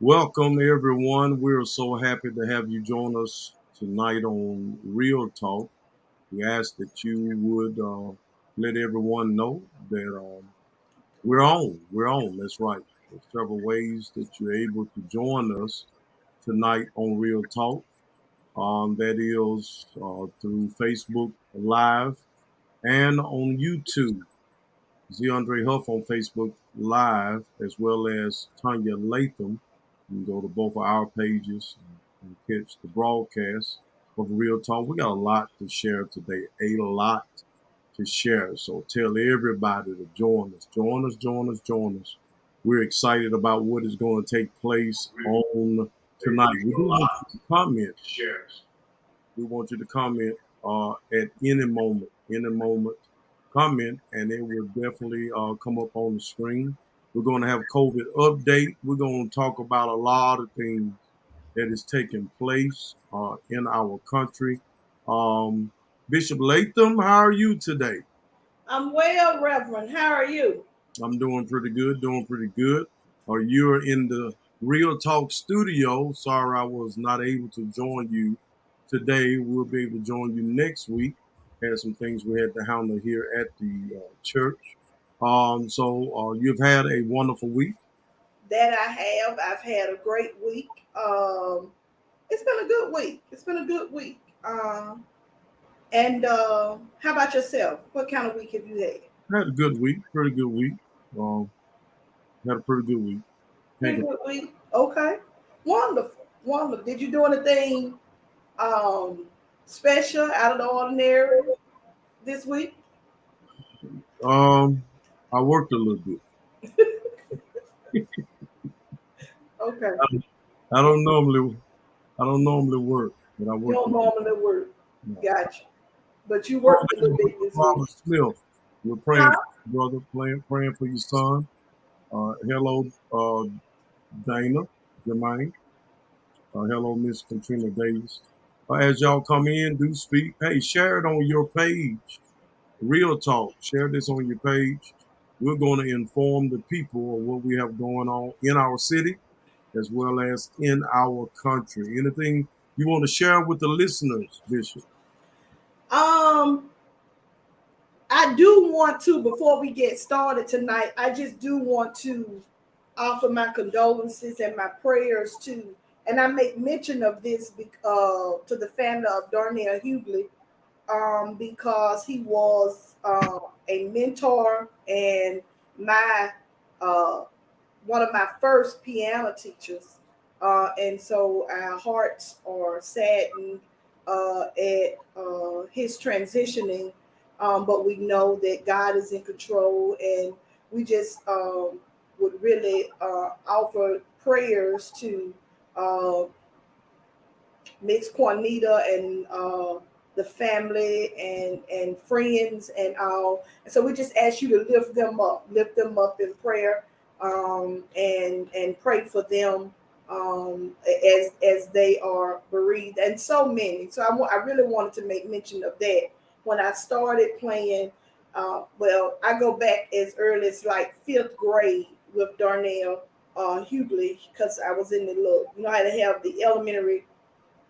Welcome, everyone. We're so happy to have you join us tonight on Real Talk. We ask that you would let everyone know that we're on. We're on. That's right. There's several ways that you're able to join us tonight on Real Talk. That is through Facebook Live and on YouTube. Z Andre Huff on Facebook Live, as well as Tanya Latham. You can go to both of our pages and catch the broadcast of Real Talk. We got a lot to share today, a lot to share. So tell everybody to join us. Join us, join us, join us. We're excited about what is going to take place on tonight. We do want you to comment. We want you to comment at any moment, comment, and it will definitely come up on the screen. We're going to have COVID update. We're going to talk about a lot of things that is taking place in our country. Um, Bishop Latham, how are you today? I'm well, Reverend. How are you? I'm doing pretty good, doing pretty good. You're in the Real Talk studio. Sorry I was not able to join you today. We'll be able to join you next week. Had some things we had to handle here at the church. So you've had a wonderful week. That I have. I've had a great week. It's been a good week. It's been a good week. And how about yourself? What kind of week have you had? Had a good week, pretty good week. Um, had a pretty good week. Pretty good week. Okay. Wonderful. Wonderful. Did you do anything um, special, out of the ordinary this week? Um, I worked a little bit. Okay. I don't normally, I don't normally work, but I You worked. don't normally work. No. Gotcha. But you worked a little bit this Father week. Smith, we're praying Huh? for you, brother, praying for your son. Hello, Dana, Jermaine. Hello, Miss Katrina Davis. As y'all come in, do speak. Hey, share it on your page. Real talk. Share this on your page. We're going to inform the people of what we have going on in our city as well as in our country. Anything you want to share with the listeners, Bishop? Um, I do want to, before we get started tonight, I just do want to offer my condolences and my prayers to, and I make mention of this to the family of Darnell Hughley, because he was a mentor and my uh, one of my first piano teachers, and so our hearts are saddened at his transitioning, but we know that God is in control, and we just would really offer prayers to uh, Miss Juanita and the family and friends and all. And so we just ask you to lift them up in prayer, and pray for them as they are bereaved, and so many. So I really wanted to make mention of that when I started playing. Well, I go back as early as like fifth grade with Darnell Hughley, because I was in the little, I had to have the elementary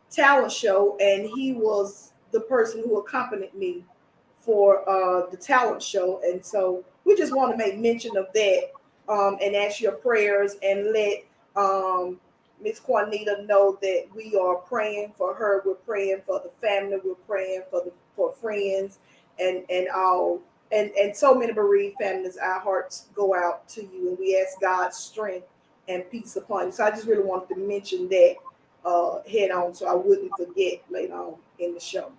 talent show, and he was the person who accompanied me for the talent show. And so we just want to make mention of that, and ask your prayers and let Miss Juanita know that we are praying for her. We're praying for the family. We're praying for friends and all. And so many bereaved families, our hearts go out to you, and we ask God's strength and peace upon you. So I just really wanted to mention that head on, so I wouldn't forget later on in the show.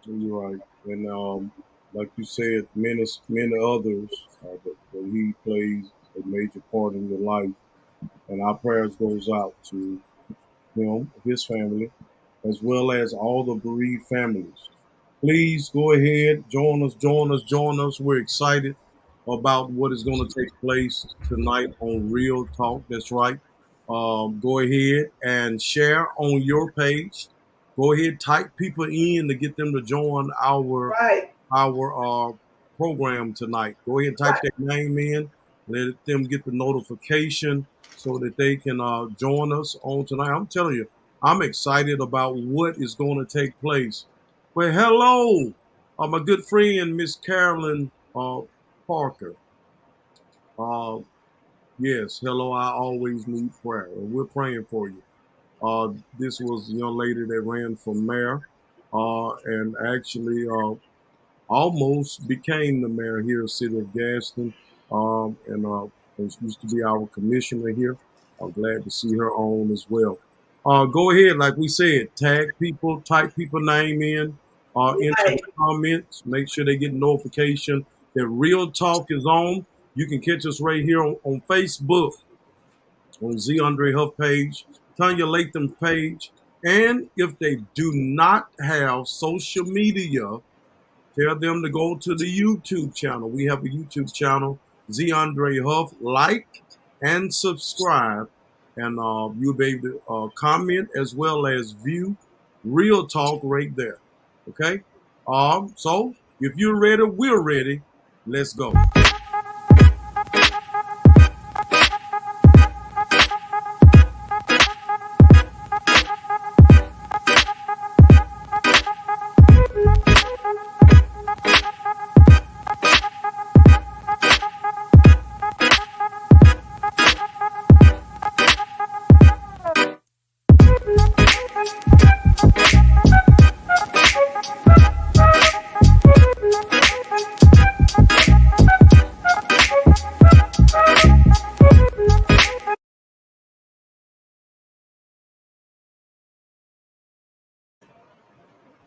You're right. And like you said, many others that he plays a major part in your life. And our prayers goes out to him, his family, as well as all the bereaved families. Please go ahead, join us, join us, join us. We're excited about what is going to take place tonight on Real Talk. That's right. Go ahead and share on your page. Go ahead, type people in to get them to join our Right, our program tonight. Go ahead and type right. their name in. Let them get the notification so that they can join us on tonight. I'm telling you, I'm excited about what is going to take place. Well, hello, my good friend, Miss Carolyn Parker. Uh, yes, hello, I always need prayer, and we're praying for you. This was a young lady that ran for mayor and actually almost became the mayor here in the city of Gaston, and she used to be our commissioner here. I'm glad to see her on as well. Go ahead, like we said, tag people, type people name into Right. the comments. Make sure they get notification that Real Talk is on. You can catch us right here on Facebook, on Z Andre Huff page, Tanya Latham's page, and if they do not have social media, tell them to go to the YouTube channel. We have a YouTube channel, Z Andre Huff. Like and subscribe, and you'll be able to comment as well as view Real Talk right there. Okay? So if you're ready, we're ready. Let's go.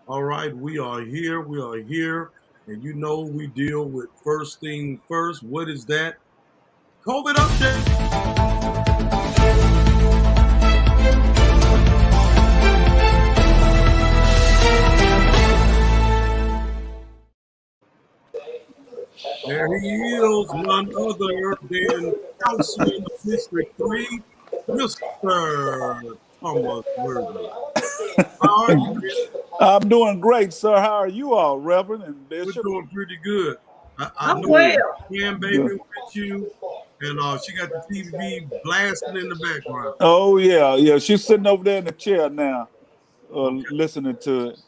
All right, we are here. We are here. And you know we deal with first thing first. What is that? COVID update. There he is, none other than Councilman of District 3, Mr. Thomas Worthy. How are you, man? I'm doing great, sir. How are you all, Reverend and We're Bishop? doing pretty good. I I'm know well. Cam baby with you, and she got the TV blasting in the background. Oh yeah. She's sitting over there in the chair now, Okay. listening to it.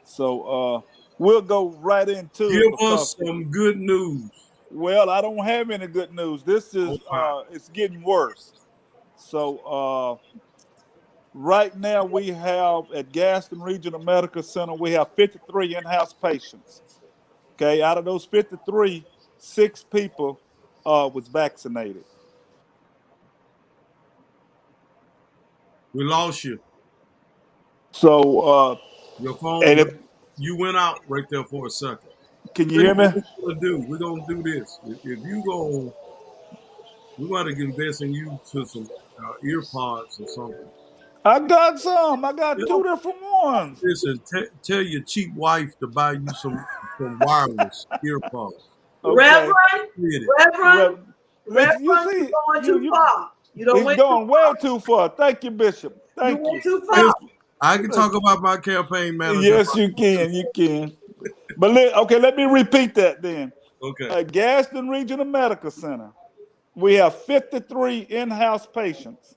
So we'll go right into it Give because, us some good news. well, I don't have any good news. This is Oh, wow. it's getting worse. So right now we have at Gaston Regional Medical Center we have 53 in-house patients. Okay, out of those 53, 6 people was vaccinated. We lost you. So Your and phone, if you went out right there for a second. can you Tell you hear me? what we're gonna do. We're gonna do this. If you go, we gotta invest in you to some ear pods or something. I got some. I got Yeah. 2 different ones. Listen, tell your cheap wife to buy you some wireless ear pods. Okay. Reverend, Get it. Reverend, Listen, you Reverend, see, you're going too you far. You don't he's went too going way far. too far. Thank you, Bishop. You Thank went you. too Listen, far. I can talk about my campaign manager. Yes, you can. You can. But okay, let me repeat that then. Okay. At Gaston Regional Medical Center, we have 53 in-house patients.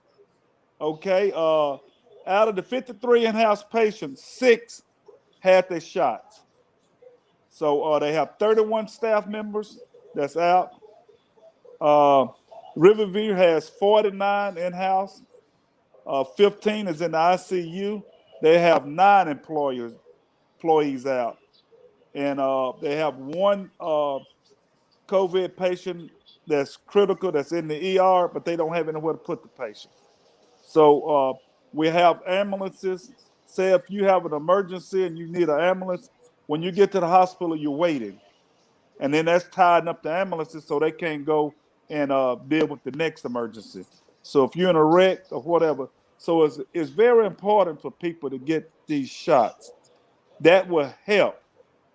Okay. Out of the 53 in-house patients, 6 had their shots. So they have 31 staff members that's out. Riverview has 49 in-house. 15 is in the ICU. They have 9 employees out. And they have 1 COVID patient that's critical, that's in the ER, but they don't have anywhere to put the patient. So we have ambulances. Say if you have an emergency and you need an ambulance, when you get to the hospital, you're waiting. And then that's tied up the ambulances so they can't go and deal with the next emergency. So if you're in a wreck or whatever, so it's very important for people to get these shots. That will help.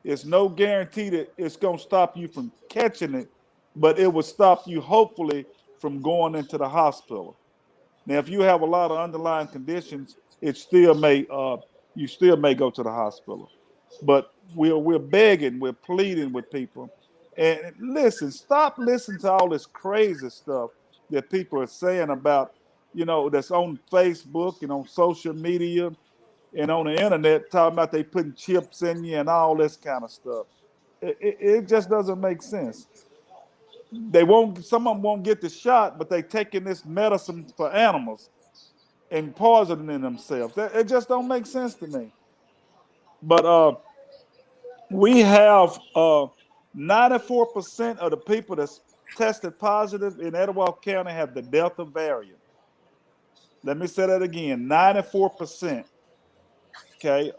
It's no guarantee that it's going to stop you from catching it, but it will stop you hopefully from going into the hospital. Now, if you have a lot of underlying conditions, it still may you still may go to the hospital. But we're begging, we're pleading with people And listen, stop listening to all this crazy stuff that people are saying about, that's on Facebook and on social media and on the internet, talking about they putting chips in you and all this kind of stuff. It just doesn't make sense. Some of them won't get the shot, but they taking this medicine for animals and poisoning themselves. It just don't make sense to me. But we have 94% of the people that's tested positive in Etowah County have the Delta variant. Let me say that again, 94%. Okay,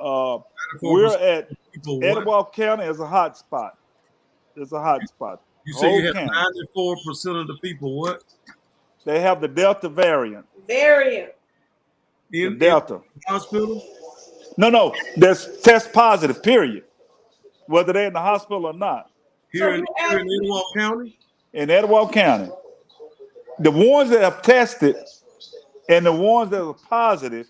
we're 94% at people what? Etowah County is a hot spot. It's a hot spot. You say you Whole have county. 94% of the people what? They have the Delta variant. Variant. The Delta. In the hospital? No, that's test positive, period. Whether they're in the hospital or not. Here in Etowah County? In Etowah County. The ones that have tested and the ones that are positive,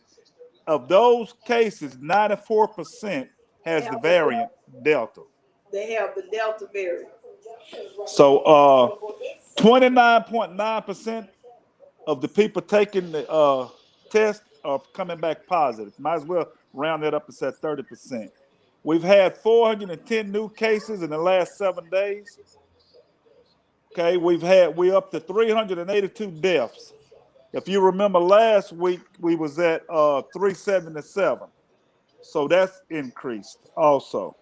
of those cases, 94% has the variant Delta. They have the Delta variant. So 29.9% of the people taking the test are coming back positive. Might as well round it up and say 30%. We've had 410 new cases in the last 7 days. Okay, we're up to 382 deaths. If you remember last week, we was at 377. So that's increased also.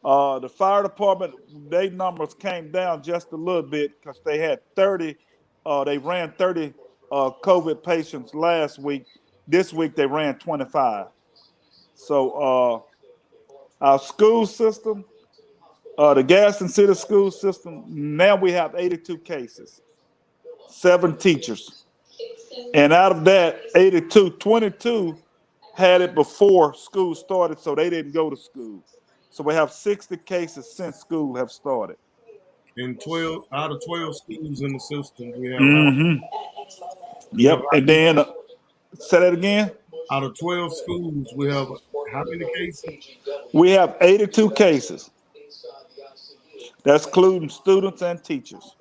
The fire department, their numbers came down just a little bit because they had 30, they ran 30 COVID patients last week. This week they ran 25. So our school system, the Gaston City school system, now we have 82 cases, 7 teachers. And out of that 82, 22 had it before school started, so they didn't go to school. So we have 60 cases since school have started. In 12 out of 12 schools in the system, we have Yep. And then say that again. Out of 12 schools, we have how many cases? We have 82 cases. That's including students and teachers.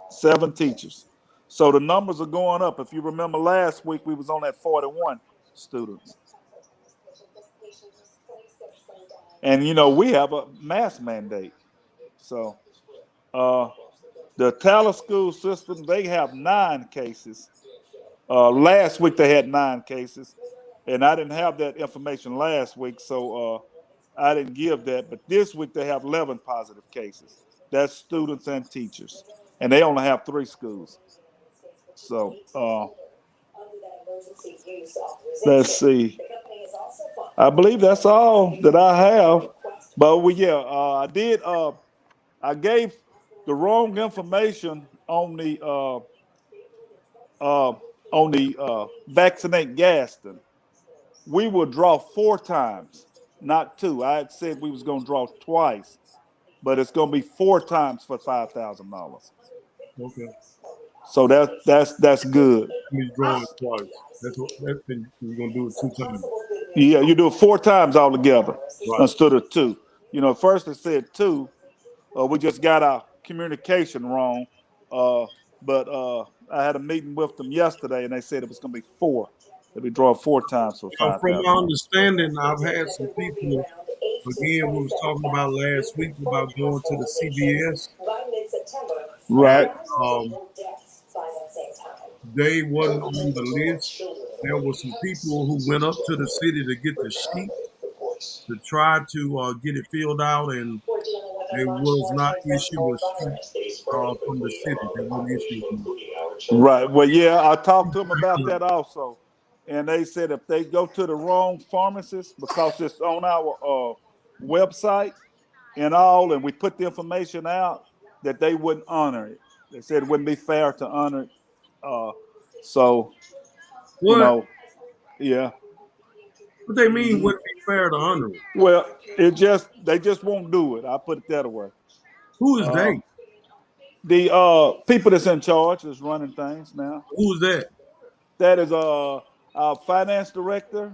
7 teachers. So the numbers are going up. If you remember last week, we was on that 41 students. And we have a mask mandate. So the Taylor school system, they have 9 cases. Last week they had 9 cases. And I didn't have that information last week, so I didn't give that. But this week they have 11 positive cases. That's students and teachers. And they only have 3 schools. So let's see. I believe that's all that I have. But I did. I gave the wrong information on the vaccinate Gaston. We will draw 4 times, not 2. I had said we was going to draw twice, but it's going to be 4 times for $5,000. Okay. So that's good. He's drawing twice. That's you're gonna do it 2 times. Yeah, you do it 4 times altogether instead of 2. First it said 2. We just got our communication wrong. But I had a meeting with them yesterday, and they said it was going to be 4. They'll be drawing 4 times for $5,000. From my understanding, I've had some people. Again, we was talking about last week about going to the CVS. Right. They wasn't on the list. There were some people who went up to the city to get the sheet to try to get it filled out, and they was not issued a sheet from the city. They wouldn't issue them. Right. Well, yeah, I talked to them about that also. And they said if they go to the wrong pharmacist, because it's on our website and all, and we put the information out, that they wouldn't honor it. They said it wouldn't be fair to honor it. Yeah. What they mean wouldn't be fair to honor it? Well, they just won't do it. I'll put it that way. Who is they? The people that's in charge that's running things now. Who's that? That is our finance director,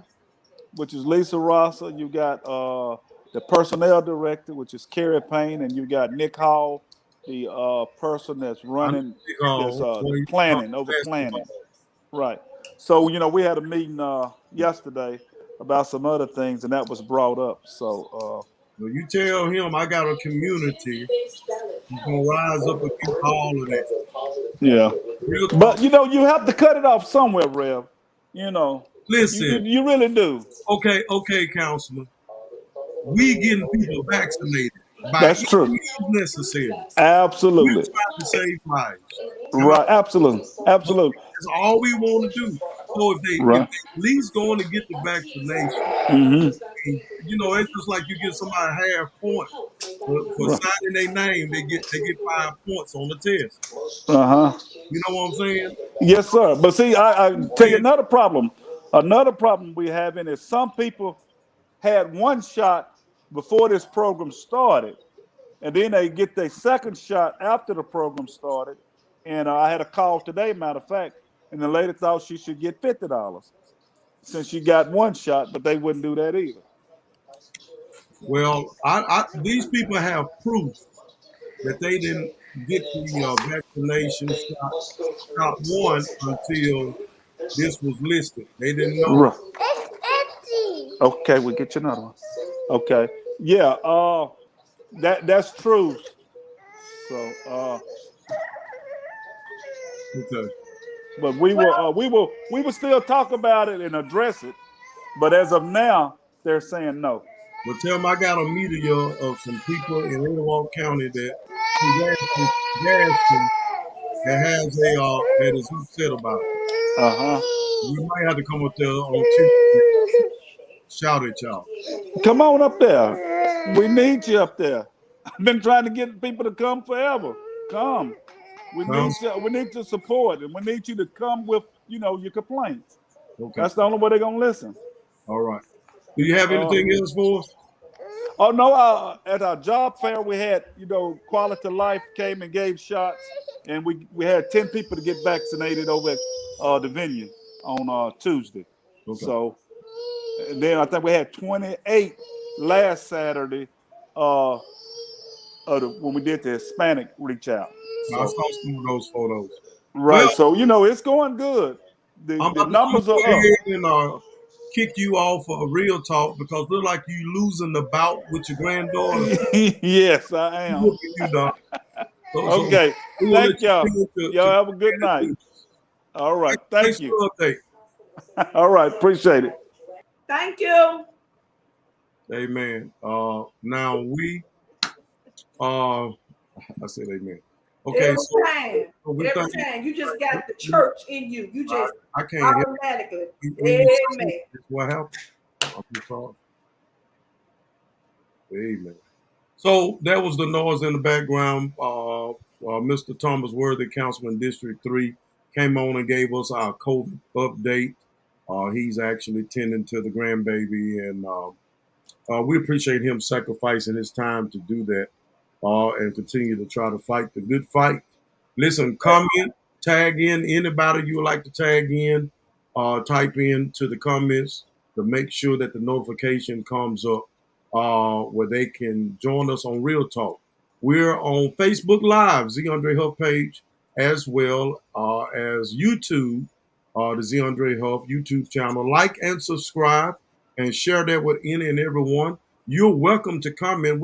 which is Lisa Rosser. You got the the personnel director, which is Kerry Payne, and you got Nick Hall, the person that's I know running this boy, planning over basketball. planning. Right. So we had a meeting yesterday about some other things, and that was brought up. So Well, you tell him I got a community. He's gonna rise up against all of that. yeah, Real but talk. you have to cut it off somewhere, Rev. You know, Listen, you really do. okay, Councilman. We getting people vaccinated by That's any true. means necessary. We're Absolutely. trying to save lives. Am I? Right. Absolutely. Absolutely. That's all we want to do. So if they Right. at least going to get the vaccination, Mm-hmm. and, it's just like you give somebody half point for Right. signing their name, they get 5 points on the test. Uh huh. You know what I'm saying? Yes, sir. But see, I tell you When another problem. Another problem we having is some people had one shot before this program started, and then they get their second shot after the program started. And I had a call today, matter of fact, and the lady thought she should get $50 since she got one shot, but they wouldn't do that either. well, these people have proof that they didn't get the vaccination shot one until this was listed. They didn't know. Right. Okay, we'll get you another one. Okay. Yeah, that's true. So Okay. but we will still talk about it and address it. But as of now, they're saying no. Well, tell them I got a media of some people in Etowah County Gaston, that has that is upset about it. Uh-huh. We might have to come up there on Tuesday and shout at y'all. Come on up there. We need you up there. I've been trying to get people to come forever. Come. Huh? We need to support, and we need you to come with, your complaints. Okay. That's the only way they're gonna listen. All right. Do you have anything else for us? Oh no! At our job fair, we had Quality Life came and gave shots, and we had 10 people to get vaccinated over at the venue on Tuesday. Okay. So, and then I think we had 28 last Saturday when we did the Hispanic reach out. I saw some of those photos. Right. Well, So it's going good. I'm The going to numbers go are up. ahead and kick you off for a real talk because it look like you losing the bout with your granddaughter. Yes, I am. Look at you, Doc. Okay. We will Thank y'all. Y'all have a good night. All right. Thank you. For the update. All right. Appreciate it. Thank you. Amen. Now I said amen. Okay. Every time you just got the church in you. You just I can't automatically. Amen. What happened? I'm sorry. Amen. So that was the noise in the background. Mr. Thomas Worthy, Councilman District 3, came on and gave us our COVID update. He's actually tending to the grandbaby, and we appreciate him sacrificing his time to do that and continue to try to fight the good fight. Listen, comment, tag in anybody you would like to tag in, type in to the comments to make sure that the notification comes up where they can join us on Real Talk. We're on Facebook Live, Z Andre Huff page, as well as YouTube, the Z Andre Huff YouTube channel. Like and subscribe and share that with any and everyone. You're welcome to comment.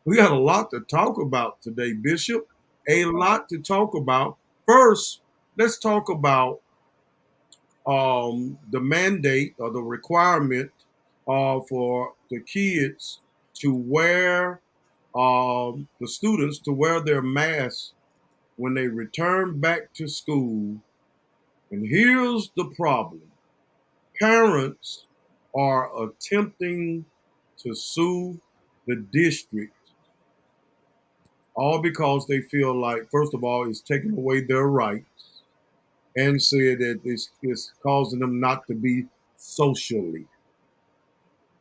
We got a lot to talk about today, Bishop. A lot to talk about. First, let's talk about the mandate or the requirement for the kids to wear, the students to wear their masks when they return back to school. And here's the problem. Parents are attempting to sue the district, all because they feel like, first of all, it's taking away their rights, and said that it's causing them not to be socially.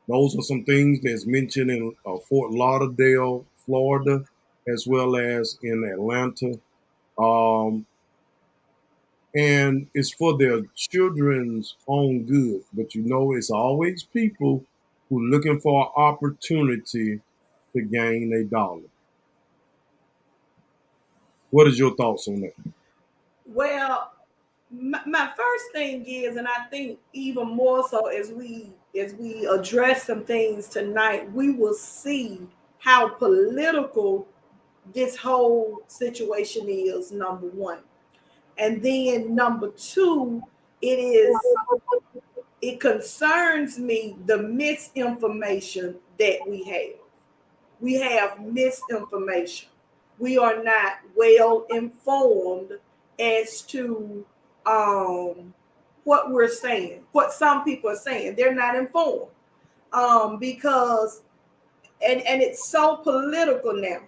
Those are some things that's mentioned in Fort Lauderdale, Florida, as well as in Atlanta. And it's for their children's own good. But it's always people who are looking for an opportunity to gain a dollar. What is your thoughts on that? Well, my first thing is, and I think even more so as we address some things tonight, we will see how political this whole situation is, number one. And then number two, it concerns me the misinformation that we have. We have misinformation. We are not well informed as to what we're saying, what some people are saying. They're not informed because, and it's so political now.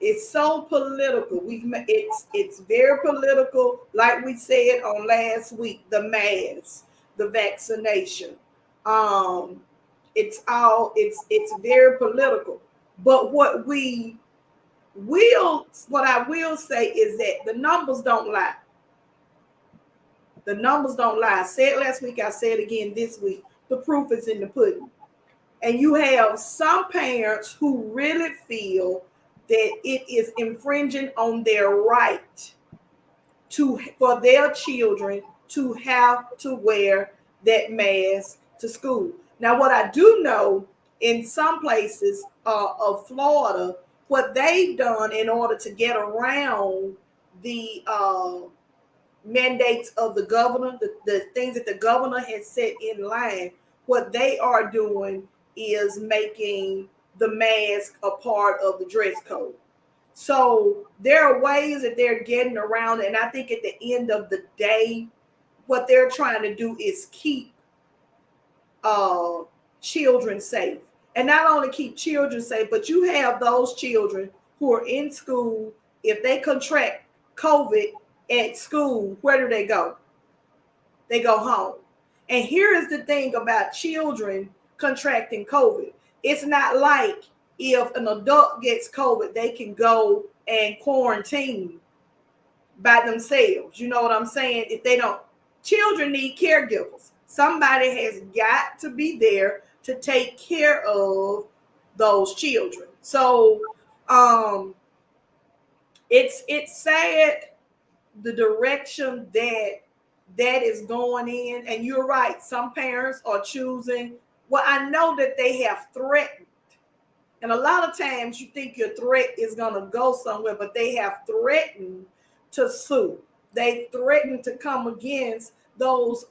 It's so political. It's very political. Like we said on last week, the mask, the vaccination. Um, it's very political. But what I will say is that the numbers don't lie. The numbers don't lie. I said last week, I said again this week. The proof is in the pudding. And you have some parents who really feel that it is infringing on their right for their children to have to wear that mask to school. Now, what I do know in some places of Florida, what they've done in order to get around the mandates of the governor, the things that the governor has set in line, what they are doing is making the mask a part of the dress code. So there are ways that they're getting around it. And I think at the end of the day, what they're trying to do is keep children safe. And not only keep children safe, but you have those children who are in school. If they contract COVID at school, where do they go? They go home. And here is the thing about children contracting COVID. It's not like if an adult gets COVID, they can go and quarantine by themselves. You know what I'm saying? If they don't, children need caregivers. Somebody has got to be there to take care of those children. So it's sad the direction that is going in. And you're right, some parents are choosing. Well, I know that they have threatened. And a lot of times you think your threat is going to go somewhere, but they have threatened to sue. They threatened to come against those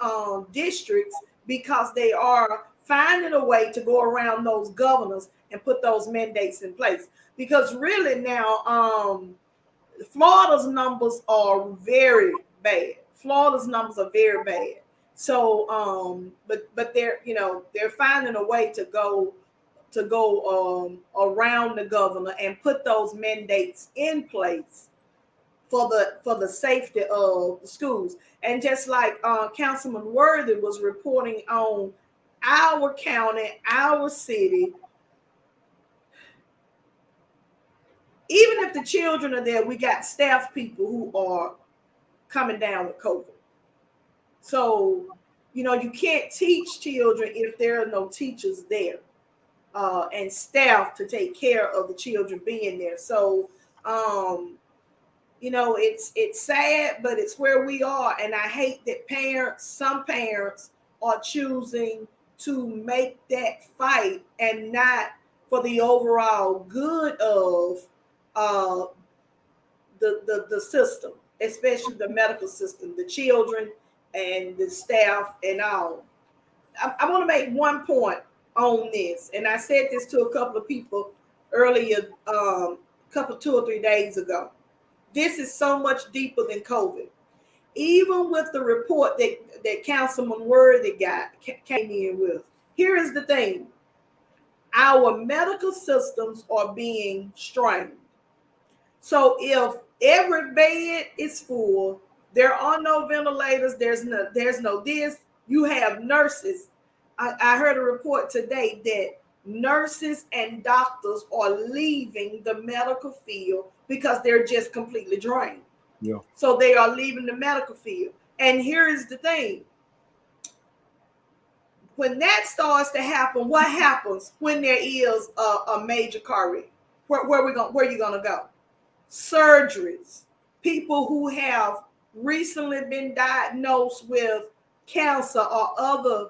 districts because they are finding a way to go around those governors and put those mandates in place. Because really now, Florida's numbers are very bad. Florida's numbers are very bad. So, but they're finding a way to go around the governor and put those mandates in place for the safety of the schools. And just like Councilman Worthy was reporting on our county, our city, even if the children are there, we got staff people who are coming down with COVID. So, you can't teach children if there are no teachers there and staff to take care of the children being there. So, it's sad, but it's where we are. And I hate that some parents are choosing to make that fight and not for the overall good of the system, especially the medical system, the children and the staff and all. I want to make one point on this, and I said this to a couple of people earlier, 2 or 3 days ago. This is so much deeper than COVID. Even with the report that Councilman Worthy came in with, here is the thing. Our medical systems are being strained. So if every bed is full, there are no ventilators, there's no this, you have nurses. I heard a report today that nurses and doctors are leaving the medical field because they're just completely drained. Yeah. So they are leaving the medical field. And here is the thing. when that starts to happen, what happens when there is a major car wreck? Where you gonna go? Surgeries. People who have recently been diagnosed with cancer or other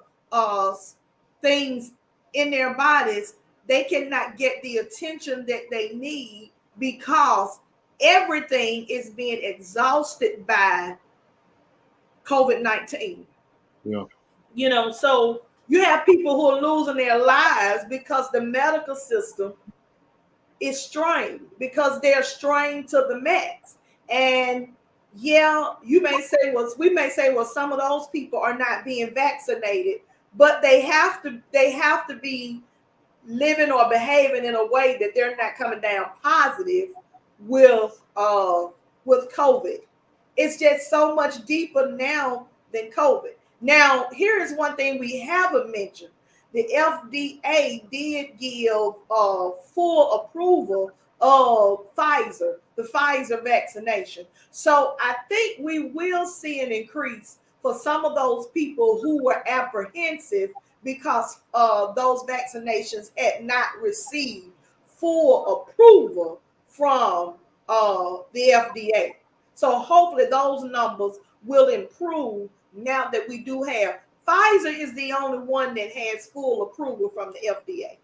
things in their bodies, they cannot get the attention that they need because everything is being exhausted by COVID-19. Yeah. You know, so you have people who are losing their lives because the medical system is strained, because they're strained to the max. And yeah, we may say, well, some of those people are not being vaccinated, but they have to be living or behaving in a way that they're not coming down positive with COVID. It's just so much deeper now than COVID. Now, here is one thing we haven't mentioned. The FDA did give full approval of the Pfizer vaccination. So I think we will see an increase for some of those people who were apprehensive because those vaccinations had not received full approval from the FDA. So hopefully those numbers will improve now that we do have. Pfizer is the only one that has full approval from the FDA.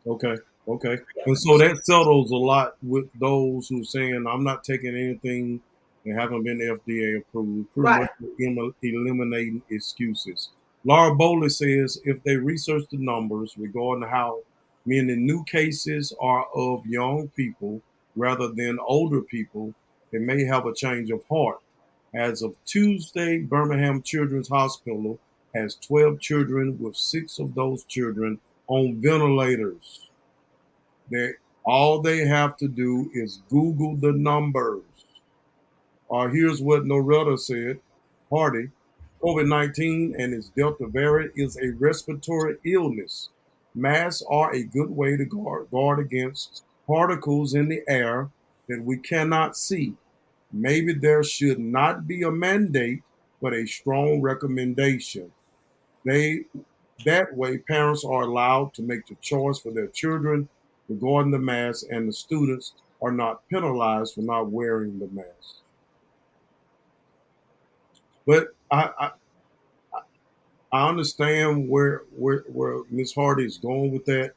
Okay. Okay. Yeah. And so that settles a lot with those who saying I'm not taking anything that haven't been FDA approved. Pretty Right. much eliminating excuses. Laura Bowley says if they research the numbers regarding how many new cases are of young people rather than older people, they may have a change of heart. As of Tuesday, Birmingham Children's Hospital has 12 children, with 6 of those children on ventilators. All they have to do is Google the numbers. Here's what Noretta said. Hardy, COVID-19 and its Delta variant is a respiratory illness. Masks are a good way to guard against particles in the air that we cannot see. Maybe there should not be a mandate, but a strong recommendation. That way, parents are allowed to make the choice for their children regarding the mask, and the students are not penalized for not wearing the mask. But I understand where Ms. Hardy is going with that,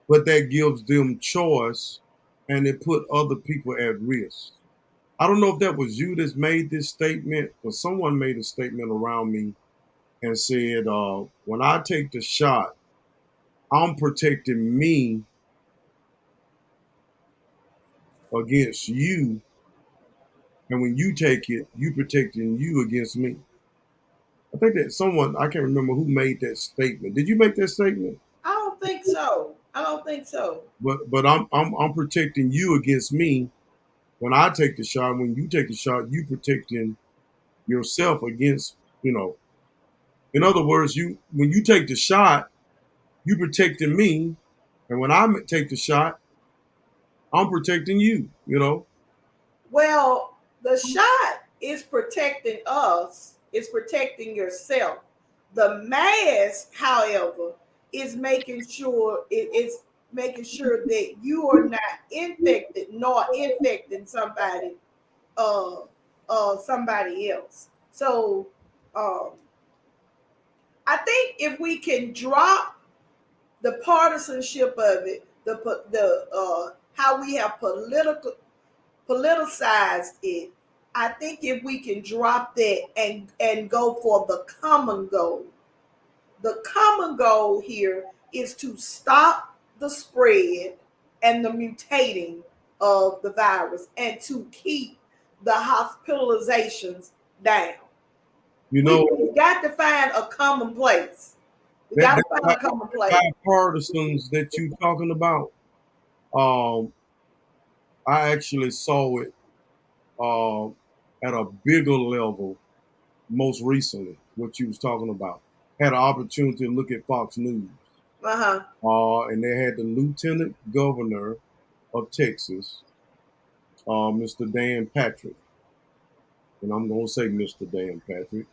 but that gives them choice, and it put other people at risk. I don't know if that was you that made this statement, but someone made a statement around me and said, when I take the shot, I'm protecting me against you. And when you take it, you protecting you against me. I think that someone, I can't remember who made that statement. Did you make that statement? I don't think so. But I'm protecting you against me when I take the shot. When you take the shot, you protecting yourself against, In other words, when you take the shot, you protecting me, and when I take the shot, I'm protecting you. Well, the shot is protecting us, it's protecting yourself. The mask, however, is making sure it's making sure that you are not infected nor infecting uh somebody else. So um I think if we can drop the partisanship of it, the how we have politicized it, I think if we can drop that and go for the common goal. The common goal here is to stop the spread and the mutating of the virus and to keep the hospitalizations down. You know, We've got to find a common place. We got to find a common place. bipartisans that you're talking about, I actually saw it at a bigger level most recently, what you was talking about. Had an opportunity to look at Fox News. And they had the Lieutenant Governor of Texas, Mr. Dan Patrick. And I'm going to say Mr. Dan Patrick,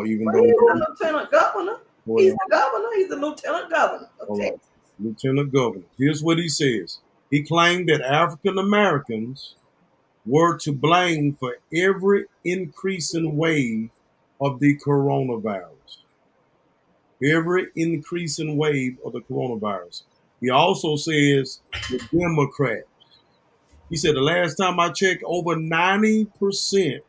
even though he's a Lieutenant Governor. He's Well, the governor. He's the lieutenant governor of all right. Texas. Lieutenant Governor. Here's what he says. He claimed that African Americans were to blame for every increasing wave of the coronavirus. Every increasing wave of the coronavirus. He also says the Democrats. He said the last time I checked, over 90%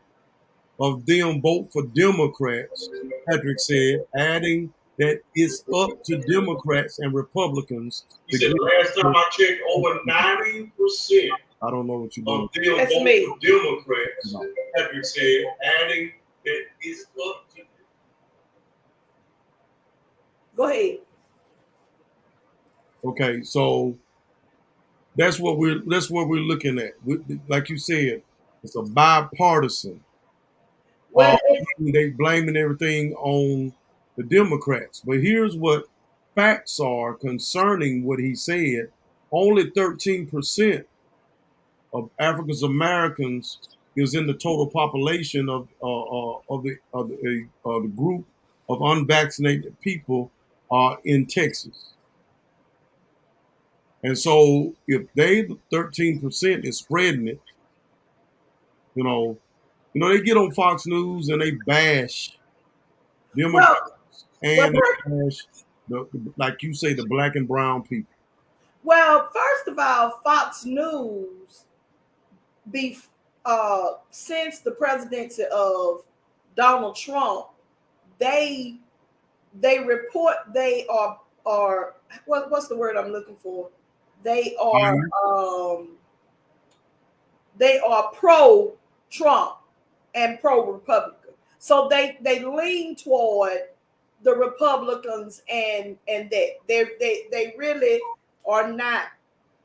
of them vote for Democrats, Patrick said, adding that it's up to Democrats and Republicans. He said the last time I checked, over 90%. I don't know what you're doing. Of them That's vote me. for Democrats, no. Patrick said, adding that it's up to. Go ahead. Okay, so that's what we're looking at. Like you said, it's a bipartisan. Well, They blaming everything on the Democrats. But here's what facts are concerning what he said. Only 13% of African Americans is in the total population of the group of unvaccinated people in Texas. And so if they 13% is spreading it, they get on Fox News and they bash Democrats and bash like you say, the black and brown people. Well, first of all, Fox News, since the presidency of Donald Trump, they report are what's the word I'm looking for? They are pro Trump and pro Republican. So they lean toward the Republicans and that they really are not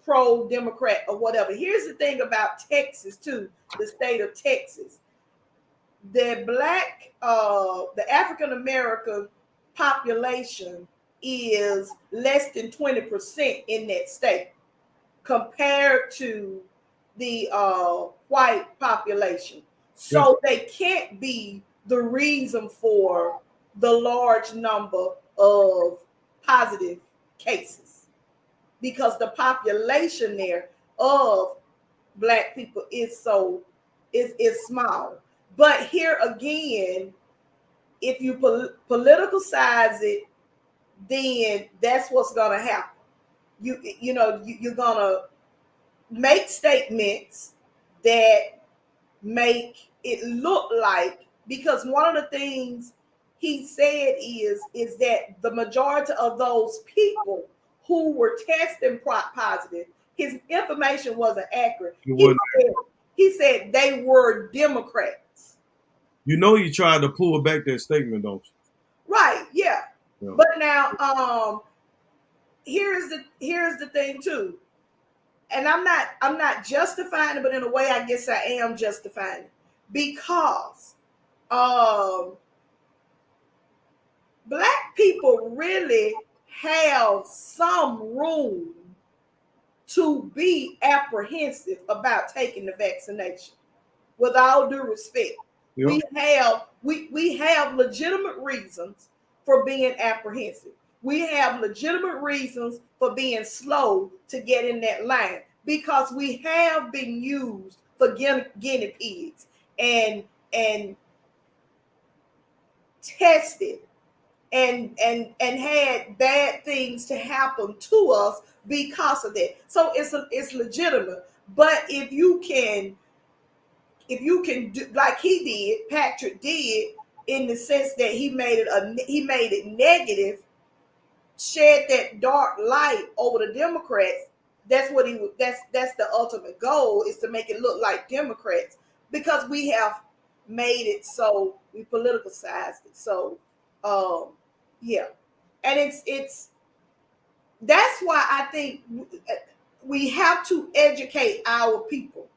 pro Democrat or whatever. Here's the thing about Texas too, the state of Texas. The African American population is less than 20% in that state compared to the white population. So they can't be the reason for the large number of positive cases because the population there of black people is small. But here again, if you politicicize it, then that's what's going to happen. You're going to make statements that make it look like, because one of the things he said is that the majority of those people who were testing positive, his information wasn't accurate. He said they were Democrats. You tried to pull back that statement, don't you? Right, yeah. But now here's the thing too. And I'm not justifying it, but in a way I guess I am justifying it. Because black people really have some room to be apprehensive about taking the vaccination. With all due respect, we have legitimate reasons for being apprehensive. We have legitimate reasons for being slow to get in that line because we have been used for guinea pigs and tested and had bad things to happen to us because of that. So it's legitimate. But if you can do like he did, Patrick did, in the sense that he made it negative, shed that dark light over the Democrats. That's what that's the ultimate goal, is to make it look like Democrats, because we have made it so we politicized it. So yeah. And it's that's why I think we have to educate our people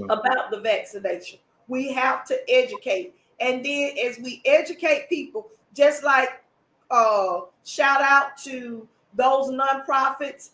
about the vaccination. We have to educate. And then as we educate people, just like shout out to those nonprofits,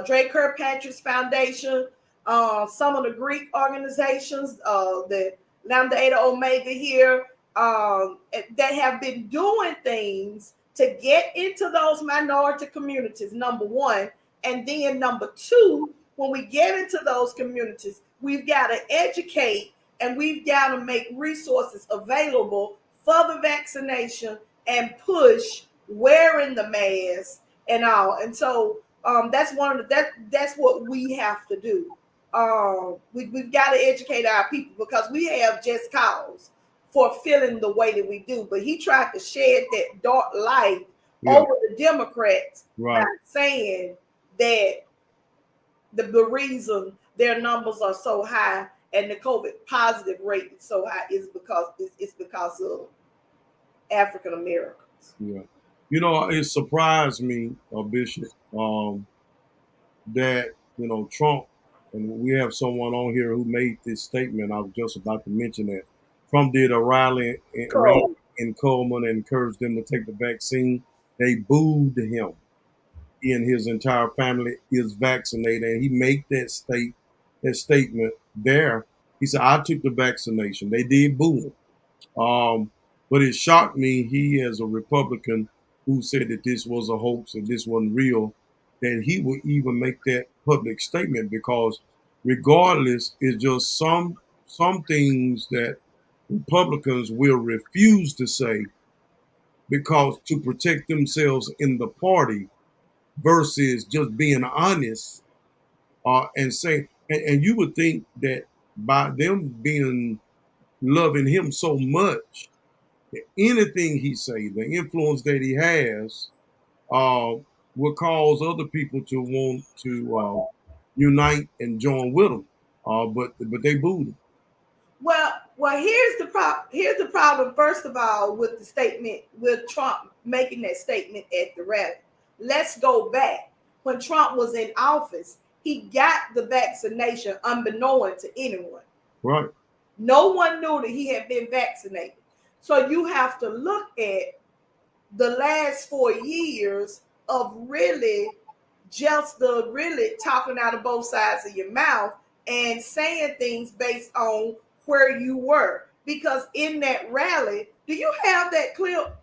Drake Kirkpatrick's Foundation, some of the Greek organizations, the Lambda Eta Omega here, that have been doing things to get into those minority communities, number one. And then number two, when we get into those communities, we've got to educate and we've got to make resources available for the vaccination and push wearing the mask and all. And so that's one of that's what we have to do. We've got to educate our people because we have just cause for feeling the way that we do. But he tried to shed that dark light over the Democrats by saying that the reason their numbers are so high and the COVID positive rate is so high is because it's because of African Americans. Yeah. You know, it surprised me, Bishop, that, you know, Trump, and we have someone on here who made this statement. I was just about to mention that. Trump did a rally in Coleman and encouraged them to take the vaccine. They booed him. He and his entire family is vaccinated. And he made that statement there. He said, I took the vaccination. They did boo him. But it shocked me, he as a Republican who said that this was a hoax and this wasn't real, that he would even make that public statement, because regardless, it's just some things that Republicans will refuse to say because to protect themselves in the party versus just being honest and saying, and you would think that by them being loving him so much, that anything he say, the influence that he has, will cause other people to want to unite and join with him. But they booed him. Well, here's the problem. First of all, with the statement, with Trump making that statement at the rally. Let's go back. When Trump was in office, he got the vaccination unbeknown to anyone. Right. No one knew that he had been vaccinated. So you have to look at the last 4 years of really talking out of both sides of your mouth and saying things based on where you were. Because in that rally, do you have that clip?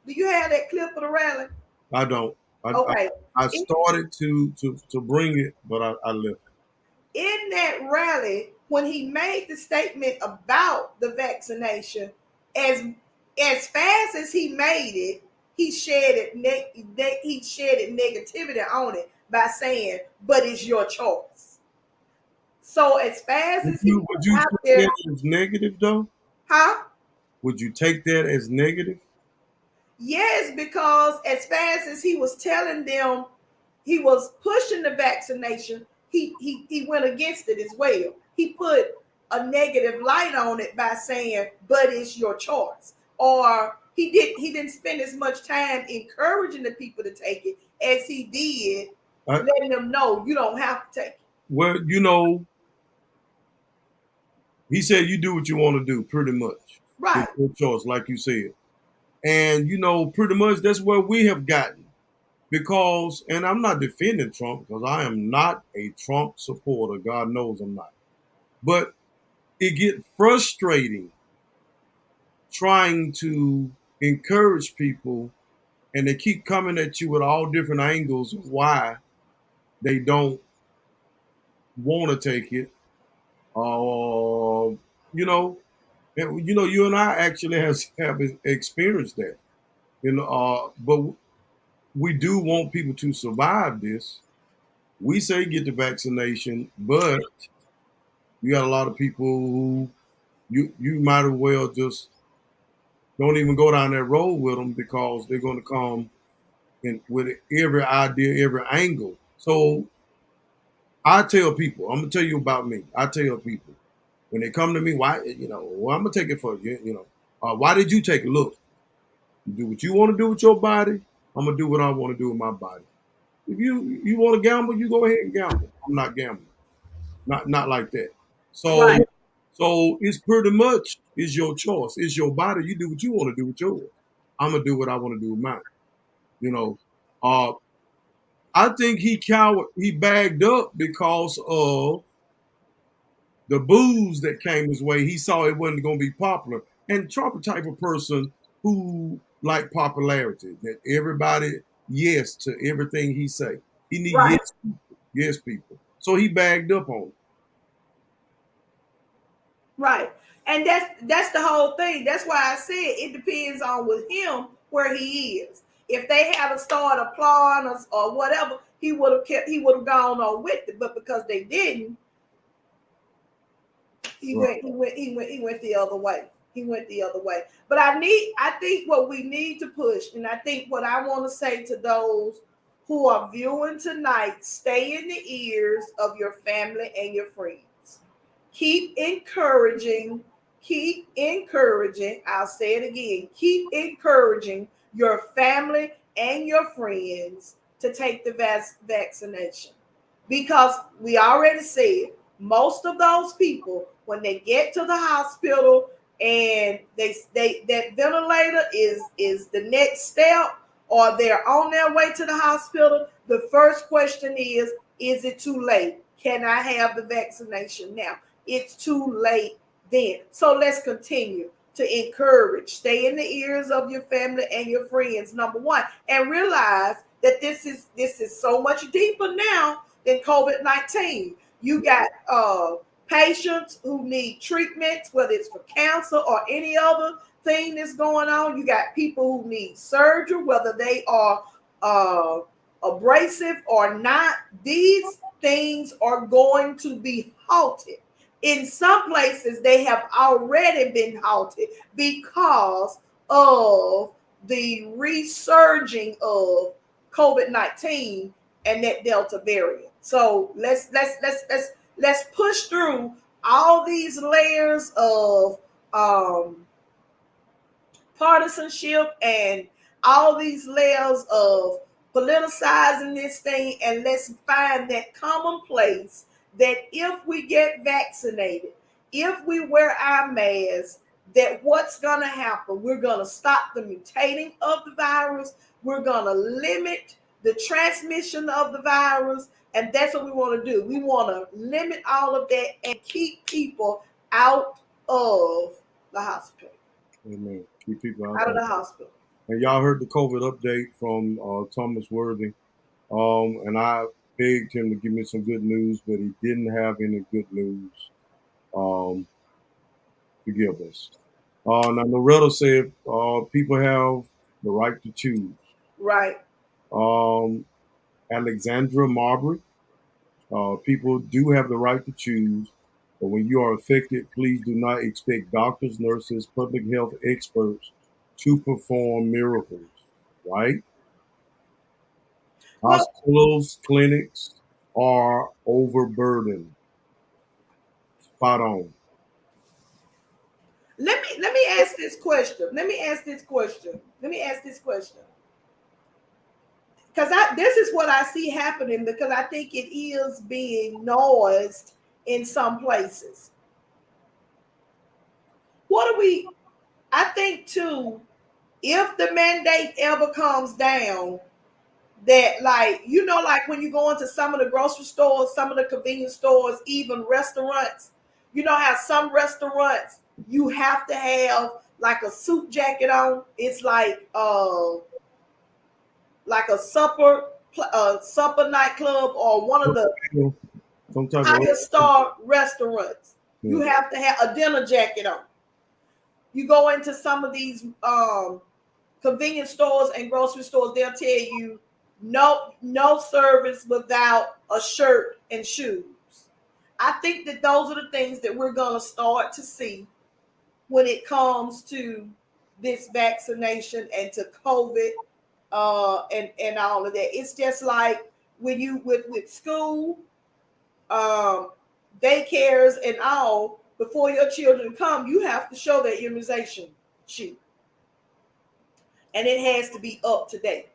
Do you have that clip of the rally? I don't. Okay. I started to bring it, but I left it. In that rally, when he made the statement about the vaccination, as fast as he made it, he shared negativity on it by saying, "But it's your choice." So as fast as would you take that as negative though? Huh? Would you take that as negative? Yes, because as fast as he was telling them he was pushing the vaccination, he went against it as well. He put a negative light on it by saying, "But it's your choice." Or he didn't spend as much time encouraging the people to take it as he did letting them know you don't have to take it. Well, you know, he said you do what you want to do, pretty much. Right. It's your choice, like you said. And, you know, pretty much that's where we have gotten. Because, and I'm not defending Trump because I am not a Trump supporter. God knows I'm not. But it gets frustrating trying to encourage people, and they keep coming at you with all different angles of why they don't want to take it. You and I actually have experienced that. But we do want people to survive this. We say get the vaccination, but you got a lot of people who you might as well just don't even go down that road with them because they're going to come in with every idea, every angle. So I tell people, I'm gonna tell you about me. I tell people when they come to me, why, I'm gonna take it for you. Why did you take a look? You do what you want to do with your body. I'm gonna do what I want to do with my body. If you want to gamble, you go ahead and gamble. I'm not gambling. Not like that. So Right. So it's pretty much it's your choice. It's your body. You do what you want to do with yours. I'm gonna do what I want to do with mine. I think he bagged up because of the booze that came his way. He saw it wasn't going to be popular. And Trump a type of person who like popularity, that everybody yes to everything he say. He need Right. yes people. So he bagged up on it. Right. And that's the whole thing. That's why I said it depends on with him where he is. If they had started applauding us or whatever, he would have gone on with it. But because they didn't, Right. he went the other way. He went the other way. But I think what we need to push, and I think what I want to say to those who are viewing tonight, stay in the ears of your family and your friends. Keep encouraging, I'll say it again, keep encouraging your family and your friends to take the vaccination. Because we already said most of those people, when they get to the hospital and they that ventilator is the next step, or they're on their way to the hospital, the first question is it too late? Can I have the vaccination now? It's too late then. So let's continue to encourage, stay in the ears of your family and your friends, number one, and realize that this is so much deeper now than COVID-19. You got patients who need treatments, whether it's for cancer or any other thing that's going on. You got people who need surgery, whether they are abrasive or not. These things are going to be halted. In some places, they have already been halted because of the resurging of COVID-19 and that Delta variant. So let's push through all these layers of partisanship and all these layers of politicizing this thing, and let's find that common place that if we get vaccinated, if we wear our masks, that what's going to happen, we're going to stop the mutating of the virus, we're going to limit the transmission of the virus, and that's what we want to do. We want to limit all of that and keep people out of the hospital. Amen. Keep people Out of the hospital. And y'all heard the COVID update from Thomas Worthy. And I begged him to give me some good news, but he didn't have any good news to give us. Now, Loretta said people have the right to choose. Right. Alexandra Marbury, people do have the right to choose, but when you are affected, please do not expect doctors, nurses, public health experts to perform miracles, right? Well, Hospitals, clinics are overburdened. Spot on. let me ask this question. Because this is what I see happening, because I think it is being noised in some places. I think too, if the mandate ever comes down, that like when you go into some of the grocery stores, some of the convenience stores, even restaurants, you know how some restaurants you have to have like a suit jacket on. It's like a supper nightclub or one of the Sometimes higher star restaurants. You yeah. have to have a dinner jacket on. You go into some of these convenience stores and grocery stores, they'll tell you no service without a shirt and shoes. I think that those are the things that we're going to start to see when it comes to this vaccination and to COVID and all of that. It's just like when you with school, daycares and all, before your children come, you have to show their immunization sheet. And it has to be up to date.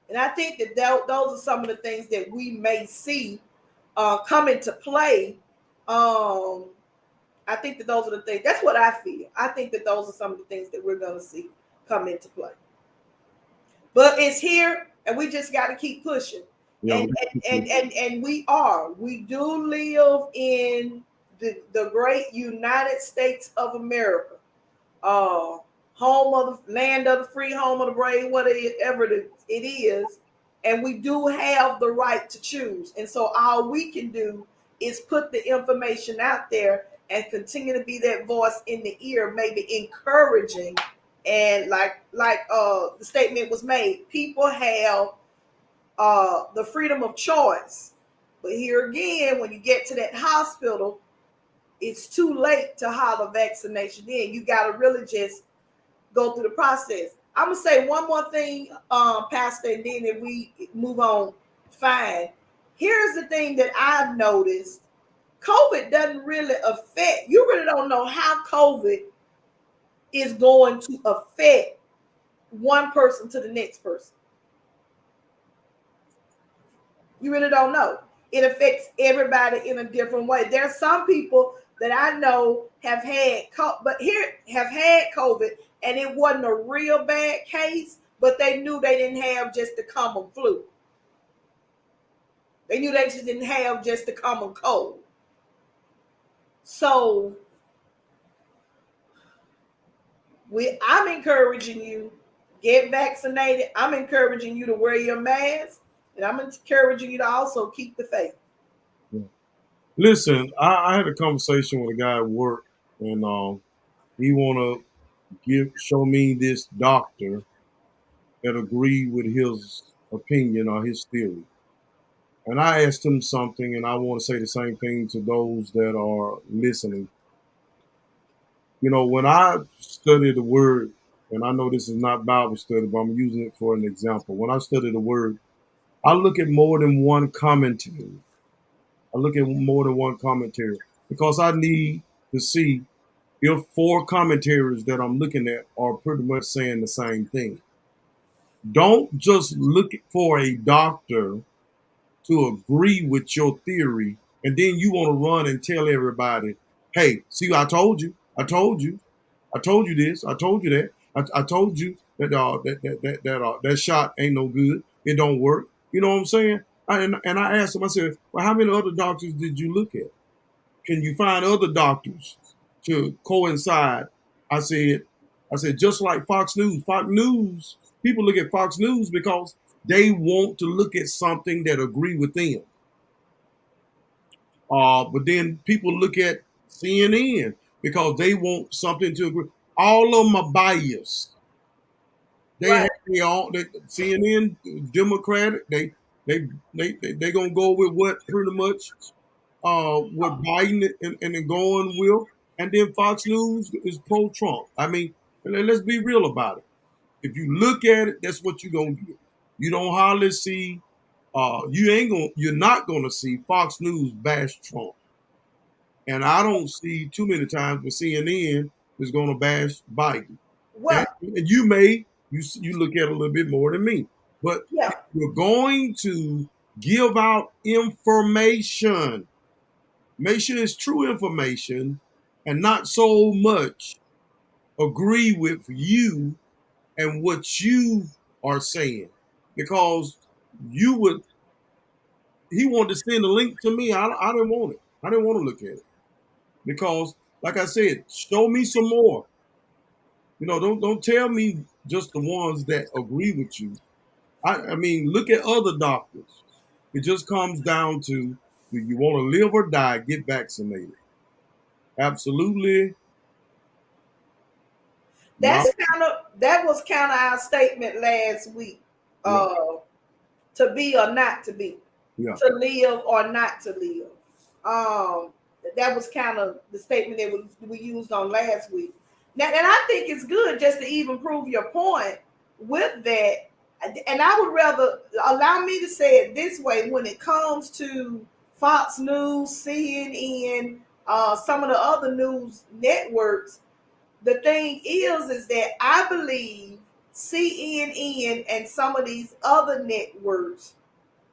And I think that those are some of the things that we may see come into play. I think that those are the things. That's what I feel. I think that those are some of the things that we're going to see come into play. But it's here, and we just got to keep pushing. Yeah, and we do live in the great United States of America. home of the land of the free, home of the brave, whatever it is. And we do have the right to choose. And so all we can do is put the information out there and continue to be that voice in the ear, maybe encouraging. And like the statement was made, people have the freedom of choice. But here again, when you get to that hospital, it's too late to holler vaccination in. You got to really just go through the process. I'm going to say one more thing, Pastor, and then if we move on, fine. Here's the thing that I've noticed. COVID doesn't really affect, you really don't know how COVID is going to affect one person to the next person. You really don't know. It affects everybody in a different way. There are some people that I know have had COVID, and it wasn't a real bad case, but they knew they didn't have just the common flu. They knew they just didn't have just the common cold. So I'm encouraging you, get vaccinated. I'm encouraging you to wear your mask, and I'm encouraging you to also keep the faith. Listen, I had a conversation with a guy at work, and he want to show me this doctor that agreed with his opinion or his theory. And I asked him something, and I want to say the same thing to those that are listening. You know, when I study the word, and I know this is not Bible study, but I'm using it for an example. When I study the word, I look at more than one commentary. Because I need to see if 4 commentaries that I'm looking at are pretty much saying the same thing. Don't just look for a doctor to agree with your theory, and then you want to run and tell everybody, hey, see, I told you this, I told you that, I told you that that shot ain't no good, it don't work. You know what I'm saying? And I asked him, I said, well, how many other doctors did you look at? Can you find other doctors to coincide? I said, just like Fox News, people look at Fox News because they want to look at something that agree with them. But then people look at CNN because they want something to agree. All of them are biased. They CNN, Democratic. They gonna go with what pretty much what Biden and going with, and then Fox News is pro-Trump. I mean, let's be real about it. If you look at it, that's what you're gonna get. You don't hardly see. You're not gonna see Fox News bash Trump, and I don't see too many times where CNN is gonna bash Biden. Well, and you may you look at it a little bit more than me, but yeah, we're going to give out information. Make sure it's true information and not so much agree with you and what you are saying. Because he wanted to send a link to me. I didn't want it. I didn't want to look at it. Because, like I said, show me some more. You know, don't tell me just the ones that agree with you. I mean, look at other doctors. It just comes down to, do you want to live or die? Get vaccinated. Absolutely. that was kind of our statement last week. Yeah. To be or not to be, Yeah. to live or not to live. That was kind of the statement that we used on last week. Now, and I think it's good just to even prove your point with that. And I would rather allow me to say it this way: when it comes to Fox News, CNN, some of the other news networks, the thing is that I believe CNN and some of these other networks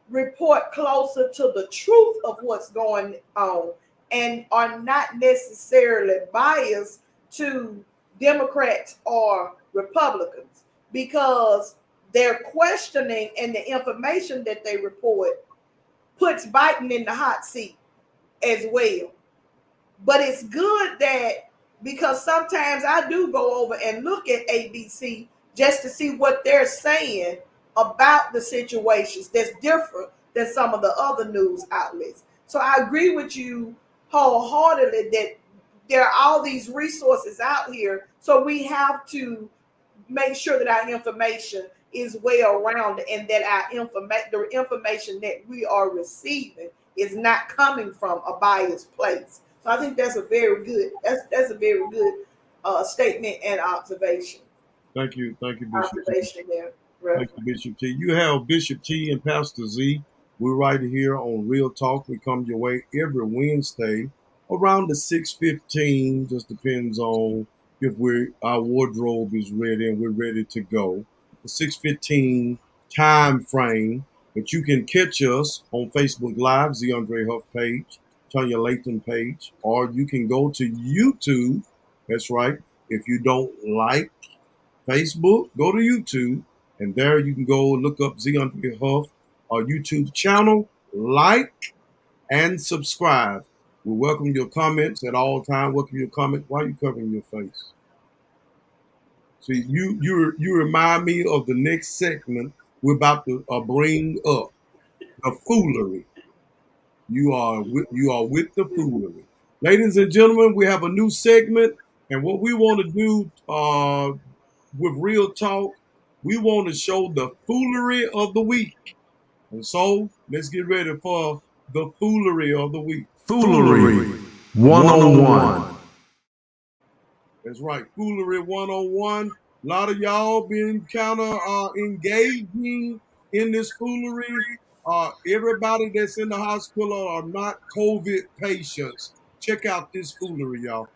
report closer to the truth of what's going on and are not necessarily biased to Democrats or Republicans, because their questioning and the information that they report puts Biden in the hot seat as well. But it's good that because sometimes I do go over and look at ABC just to see what they're saying about the situations that's different than some of the other news outlets. So I agree with you wholeheartedly that there are all these resources out here. So we have to make sure that our information is well rounded and that the information that we are receiving is not coming from a biased place. So I think that's a very good statement and observation. Thank you, Bishop T. Observation there. Thank you, Bishop T. You have Bishop T and Pastor Z. We're right here on Real Talk. We come your way every Wednesday around the 6:15. Just depends on if our wardrobe is ready and we're ready to go. The 6:15 time frame. But you can catch us on Facebook Live, the Andre Huff page, Tanya Lathan page, or you can go to YouTube. That's right. If you don't like Facebook, go to YouTube, and there you can go look up Z Andre Huff, our YouTube channel, like and subscribe. We welcome your comments at all times. Welcome your comments. Why are you covering your face? See, you remind me of the next segment we're about to bring up, the foolery. You are with the foolery, ladies and gentlemen. We have a new segment, and what we want to do with Real Talk, we want to show the foolery of the week. And so let's get ready for the foolery of the week. Foolery 101. That's right, foolery 101. A lot of y'all been kind of engaging in this foolery. Everybody that's in the hospital are not COVID patients. Check out this foolery, y'all.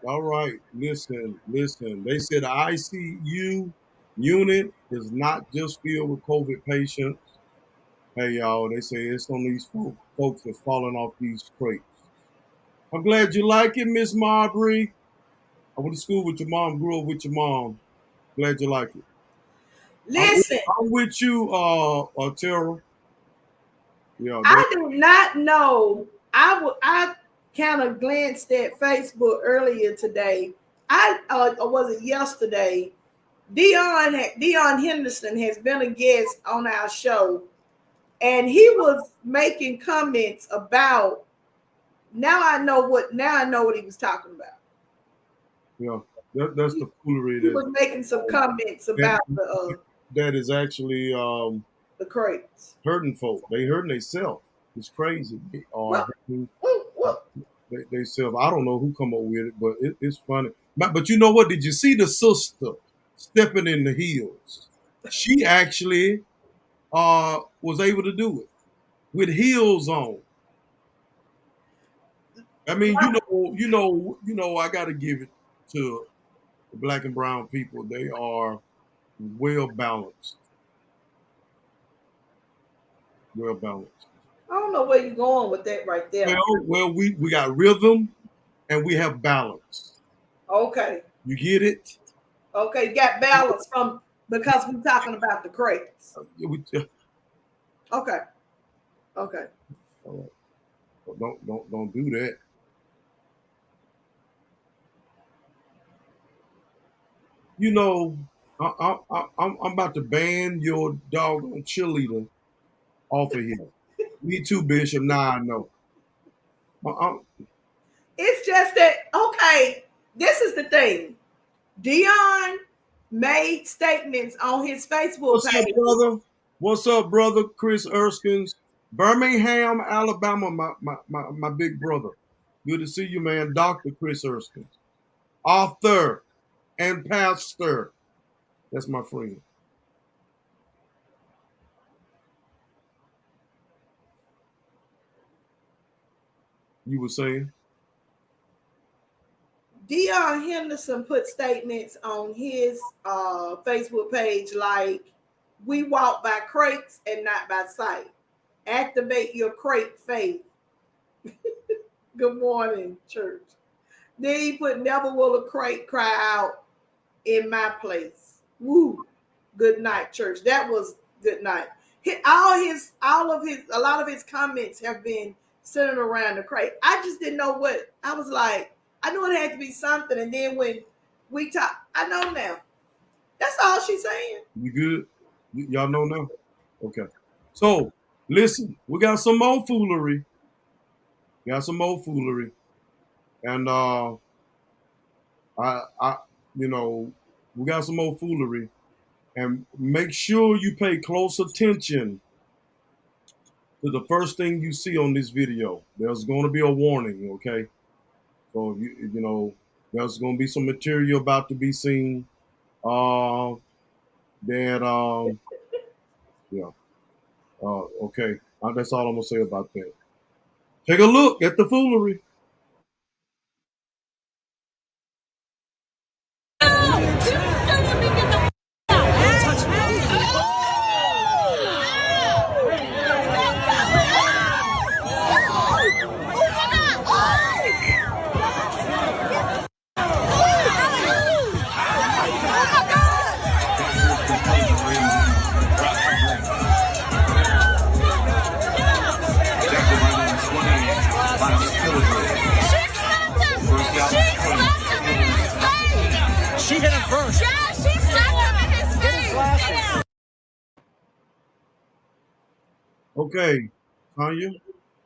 All right. Listen. They said the ICU unit is not just filled with COVID patients. Hey, y'all, they say it's on these folks that's falling off these crates. I'm glad you like it, Miss Marbury. I went to school with your mom, grew up with your mom. Glad you like it. Listen, I'm with you, Tara. Yeah, I do not know. I kind of glanced at Facebook earlier today. Or was it yesterday? Dion Henderson has been a guest on our show, and he was making comments about. Now I know what he was talking about. Yeah, that's the foolery. He was making some comments about that is actually the crates hurting folk. They hurting themselves. It's crazy. They are hurting themselves. I don't know who come up with it, but it's funny. But you know what? Did you see the sister stepping in the heels? She actually was able to do it with heels on. I mean, you know, I got to give it to the black and brown people. They are well balanced. Well balanced. I don't know where you're going with that right there. Well, we got rhythm and we have balance. Okay. You get it? Okay, got balance from because we're talking about the crates. Okay. Okay. Don't do that. You know, I'm about to ban your doggone cheerleader off of here. Me too, Bishop. Now I know. It's just that, okay, this is the thing. Dion made statements on his Facebook What's up, page. brother? What's up, brother? Chris Erskines, Birmingham, Alabama, my big brother. Good to see you, man. Dr. Chris Erskines, author and pastor. That's my friend. You were saying? Dion Henderson put statements on his Facebook page like, we walk by crates and not by sight. Activate your crate faith. Good morning, church. Then he put, never will a crate cry out in my place. Woo. Good night, church. That was good night. A lot of his comments have been centered around the crate. I just didn't know what. I was like, I knew it had to be something. And then when we talk, I know now. That's all she's saying. You good? Y'all know now? Okay. So, listen, we got some more foolery. And you know, we got some more foolery. And make sure you pay close attention to the first thing you see on this video. There's going to be a warning, okay? So, you know, there's going to be some material about to be seen. Yeah. Okay. That's all I'm going to say about that. Take a look at the foolery. She hit him first. Yeah, she slapped him in his face. Okay, Tanya,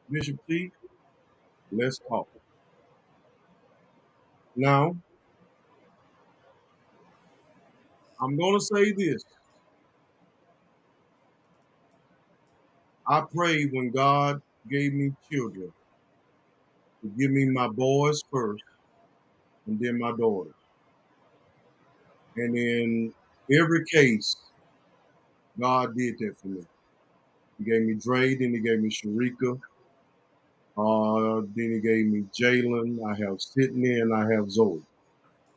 Bishop T, let's talk. Now, I'm going to say this. I prayed when God gave me children to give me my boys first and then my daughters. And in every case, God did that for me. He gave me Dre, then he gave me Sharika, then he gave me Jalen, I have Sydney, and I have Zoe.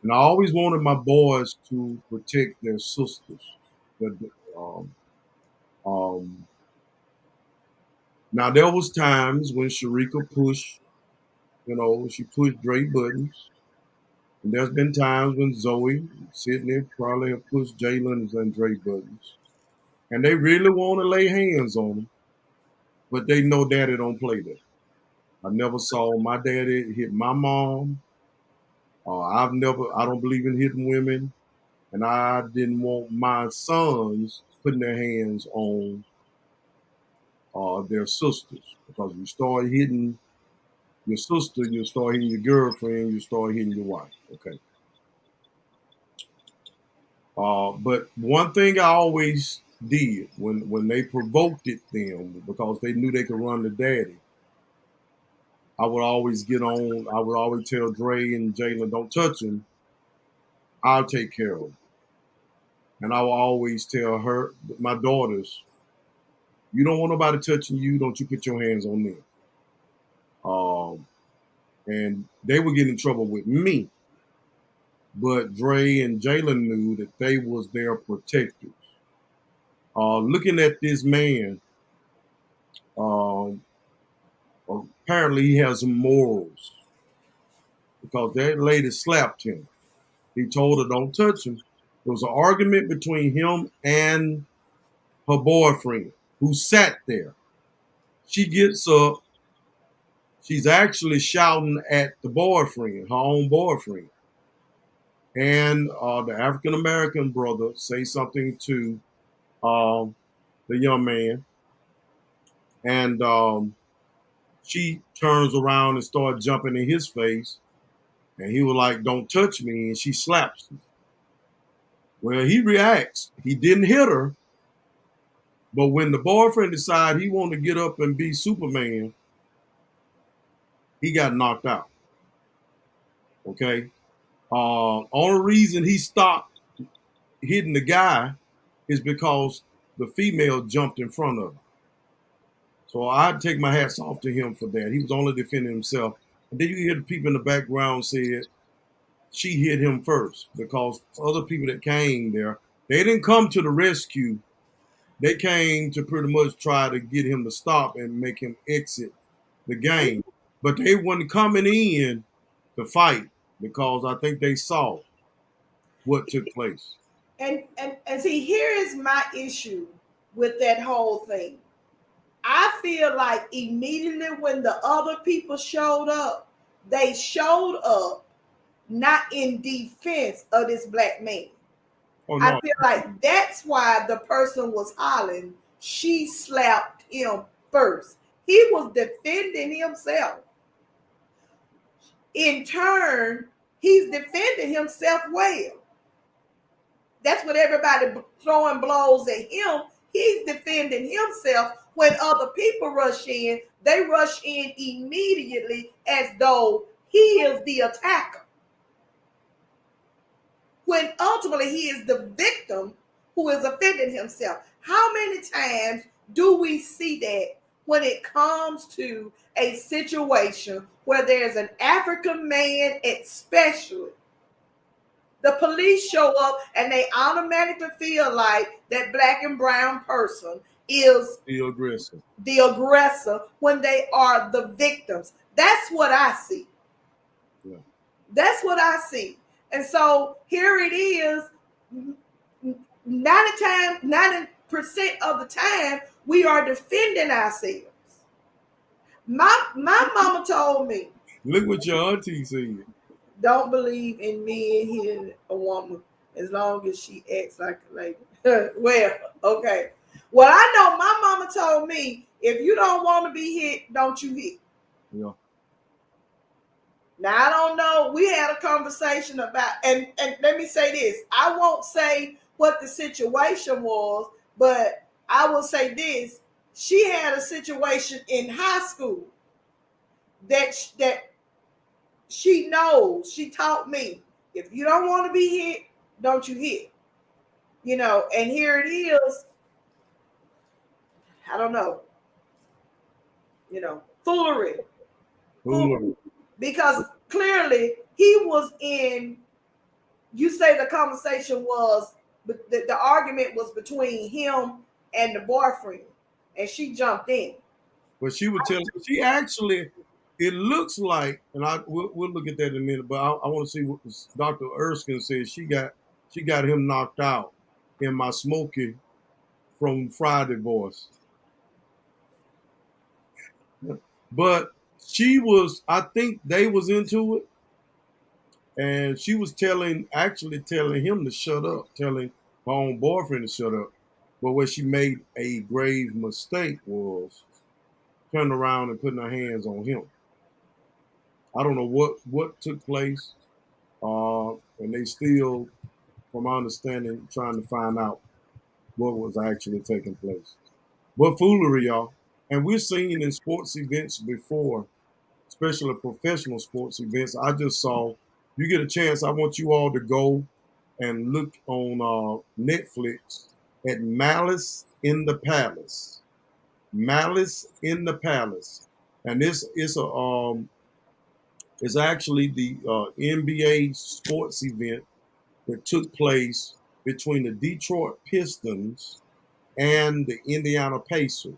And I always wanted my boys to protect their sisters. Now there was times when Sharika pushed, she pushed Dre buttons. And there's been times when Zoe, Sydney, probably have pushed Jalen's and Dre buttons. And they really want to lay hands on them, but they know daddy don't play that. I never saw my daddy hit my mom. I don't believe in hitting women. And I didn't want my sons putting their hands on their sisters. Because you start hitting your sister, you start hitting your girlfriend, you start hitting your wife. Okay. But one thing I always did when they provoked them because they knew they could run to daddy, I would always tell Dre and Jalen, don't touch him. I'll take care of him. And I will always tell my daughters, you don't want nobody touching you, don't you put your hands on them. And they would get in trouble with me. But Dre and Jalen knew that they was their protectors. Looking at this man, Um, apparently, he has some morals because that lady slapped him. He told her, "Don't touch him." There was an argument between him and her boyfriend, who sat there. She gets up. She's actually shouting at the boyfriend, her own boyfriend. And the African American brother say something to um, the young man, and she turns around and starts jumping in his face, and he was like, "Don't touch me," and she slaps him. Well, he reacts. He didn't hit her, but when the boyfriend decided he wanted to get up and be Superman, he got knocked out. Okay. Only reason he stopped hitting the guy is because the female jumped in front of him. So I'd take my hats off to him for that. He was only defending himself. And then you hear the people in the background said she hit him first because other people that came there, they didn't come to the rescue. They came to pretty much try to get him to stop and make him exit the game. But they weren't coming in to fight because I think they saw what took place. And see, here is my issue with that whole thing. I feel like immediately when the other people showed up, they showed up not in defense of this black man. Oh I no, feel like that's why the person was hollering. She slapped him first. He was defending himself. In turn, he's defending himself well. That's what everybody throwing blows at him. He's defending himself. When other people rush in, they rush in immediately as though he is the attacker. When ultimately he is the victim who is offending himself. How many times do we see that when it comes to a situation where there's an African man, especially? The police show up and they automatically feel like that black and brown person is the aggressor when they are the victims. That's what I see. Yeah. That's what I see. And so here it is, 90% of the time, we are defending ourselves. My mama told me, look what your auntie said. don't believe in men hitting a woman as long as she acts like a lady. Well, okay. Well, I know my mama told me, if you don't want to be hit, don't you hit. Yeah. Now, I don't know. We had a conversation about, and let me say this. I won't say what the situation was, but I will say this. She had a situation in high school that she knows. She taught me, if you don't want to be hit, don't you hit. You know, and here it is. I don't know. You know, foolery. Because clearly he was in, you say the conversation was, the argument was between him and the boyfriend, and she jumped in. But she would tell, she actually, it looks like, and we'll look at that in a minute, but I want to see what Dr. Erskine says. She got him knocked out in my Smokey from Friday voice. But she was, I think they was into it. And she was actually telling him to shut up, telling her own boyfriend to shut up. But where she made a grave mistake was turning around and putting her hands on him. I don't know what took place. And they still, from my understanding, trying to find out what was actually taking place. But foolery, y'all. And we're seeing in sports events before, especially professional sports events. I just saw, you get a chance, I want you all to go and look on Netflix at Malice in the Palace. Malice in the Palace. And this is it's actually the NBA sports event that took place between the Detroit Pistons and the Indiana Pacers.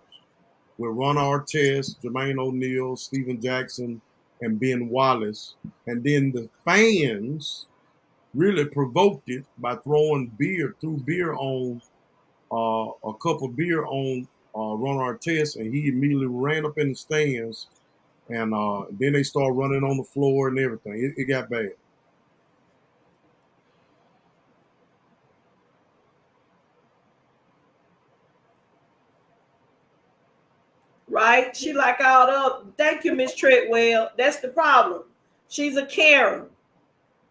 with Ron Artest, Jermaine O'Neal, Steven Jackson, and Ben Wallace. And then the fans really provoked it by threw beer on a cup of beer on Ron Artest, and he immediately ran up in the stands. And then they started running on the floor and everything. It got bad. Right? She like all up. Thank you, Miss Treadwell. That's the problem. She's a Karen.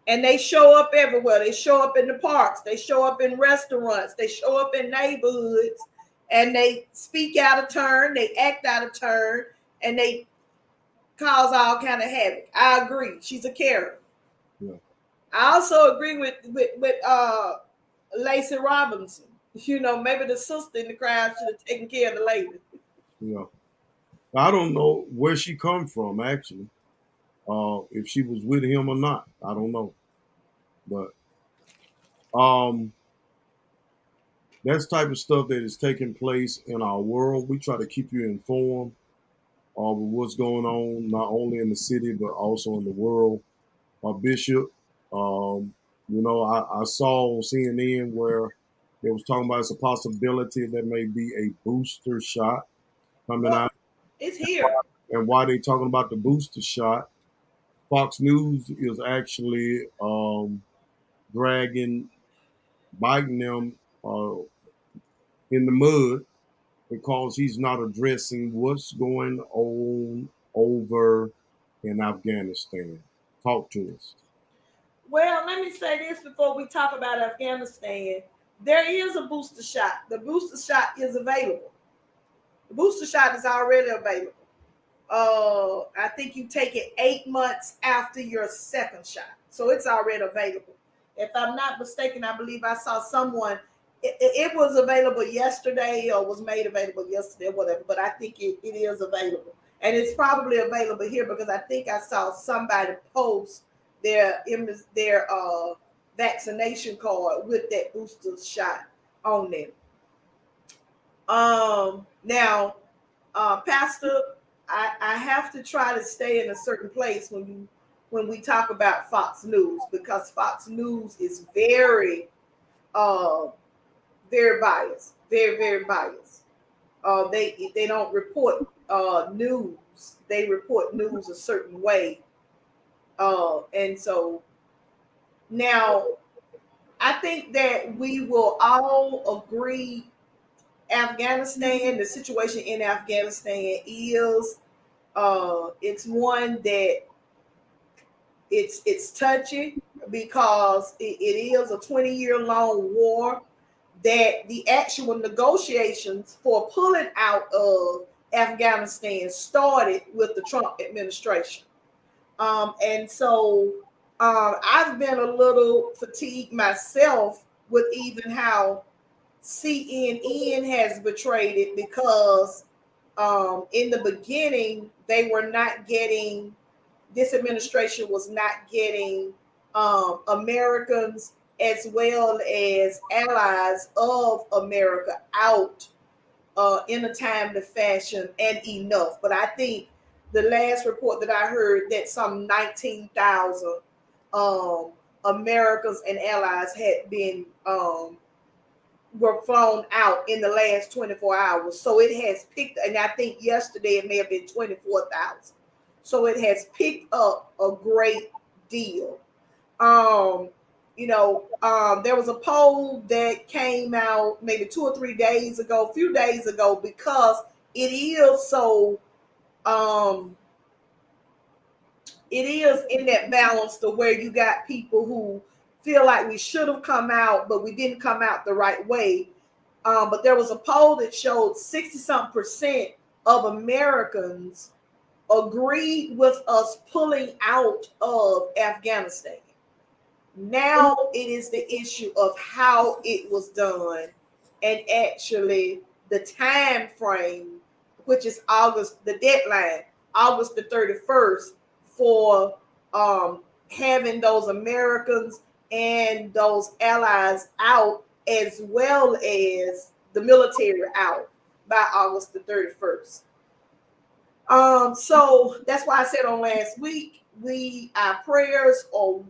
And they show up everywhere. They show up in the parks. They show up in restaurants. They show up in neighborhoods. And they speak out of turn. They act out of turn. And they cause all kind of havoc. I agree. She's a Karen. Yeah. I also agree with Lacey Robinson. You know, maybe the sister in the crowd should have taken care of the lady. Yeah. I don't know where she come from, actually. If she was with him or not, I don't know. But that's the type of stuff that is taking place in our world. We try to keep you informed of what's going on, not only in the city, but also in the world. Bishop, I saw on CNN where they was talking about it's a possibility there may be a booster shot coming out. It's here. And why they talking about the booster shot, Fox News is actually dragging Biden them in the mud because he's not addressing what's going on over in Afghanistan. Talk to us. Well, let me say this before we talk about Afghanistan. There is a booster shot. The booster shot is available. The booster shot is already available. I think you take it 8 months after your second shot. So it's already available. If I'm not mistaken, I believe I saw someone, it was available yesterday or was made available yesterday, whatever, but I think it is available. And it's probably available here because I think I saw somebody post their vaccination card with that booster shot on them. Now, Pastor, I have to try to stay in a certain place when we talk about Fox News, because Fox News is very very biased, very biased. They don't report news. They report news a certain way. And so now I think that we will all agree Afghanistan, the situation in Afghanistan is it's one that it's touchy because it is a 20-year-long war that the actual negotiations for pulling out of Afghanistan started with the Trump administration. And so I've been a little fatigued myself with even how CNN has betrayed it because in the beginning, they were not getting, this administration was not getting Americans as well as allies of America out in a timely fashion and enough. But I think the last report that I heard that some 19,000 Americans and allies had been were flown out in the last 24 hours. So it has picked, and I think yesterday it may have been 24,000. So it has picked up a great deal. There was a poll that came out maybe 2 or 3 days ago, a few days ago, because it is so, it is in that balance to where you got people who feel like we should have come out, but we didn't come out the right way. But there was a poll that showed 60-something% of Americans agreed with us pulling out of Afghanistan. Now it is the issue of how it was done and actually the time frame, which is August, the deadline, August the 31st for having those Americans and those allies out, as well as the military out by August the 31st. So that's why I said on last week, our prayers are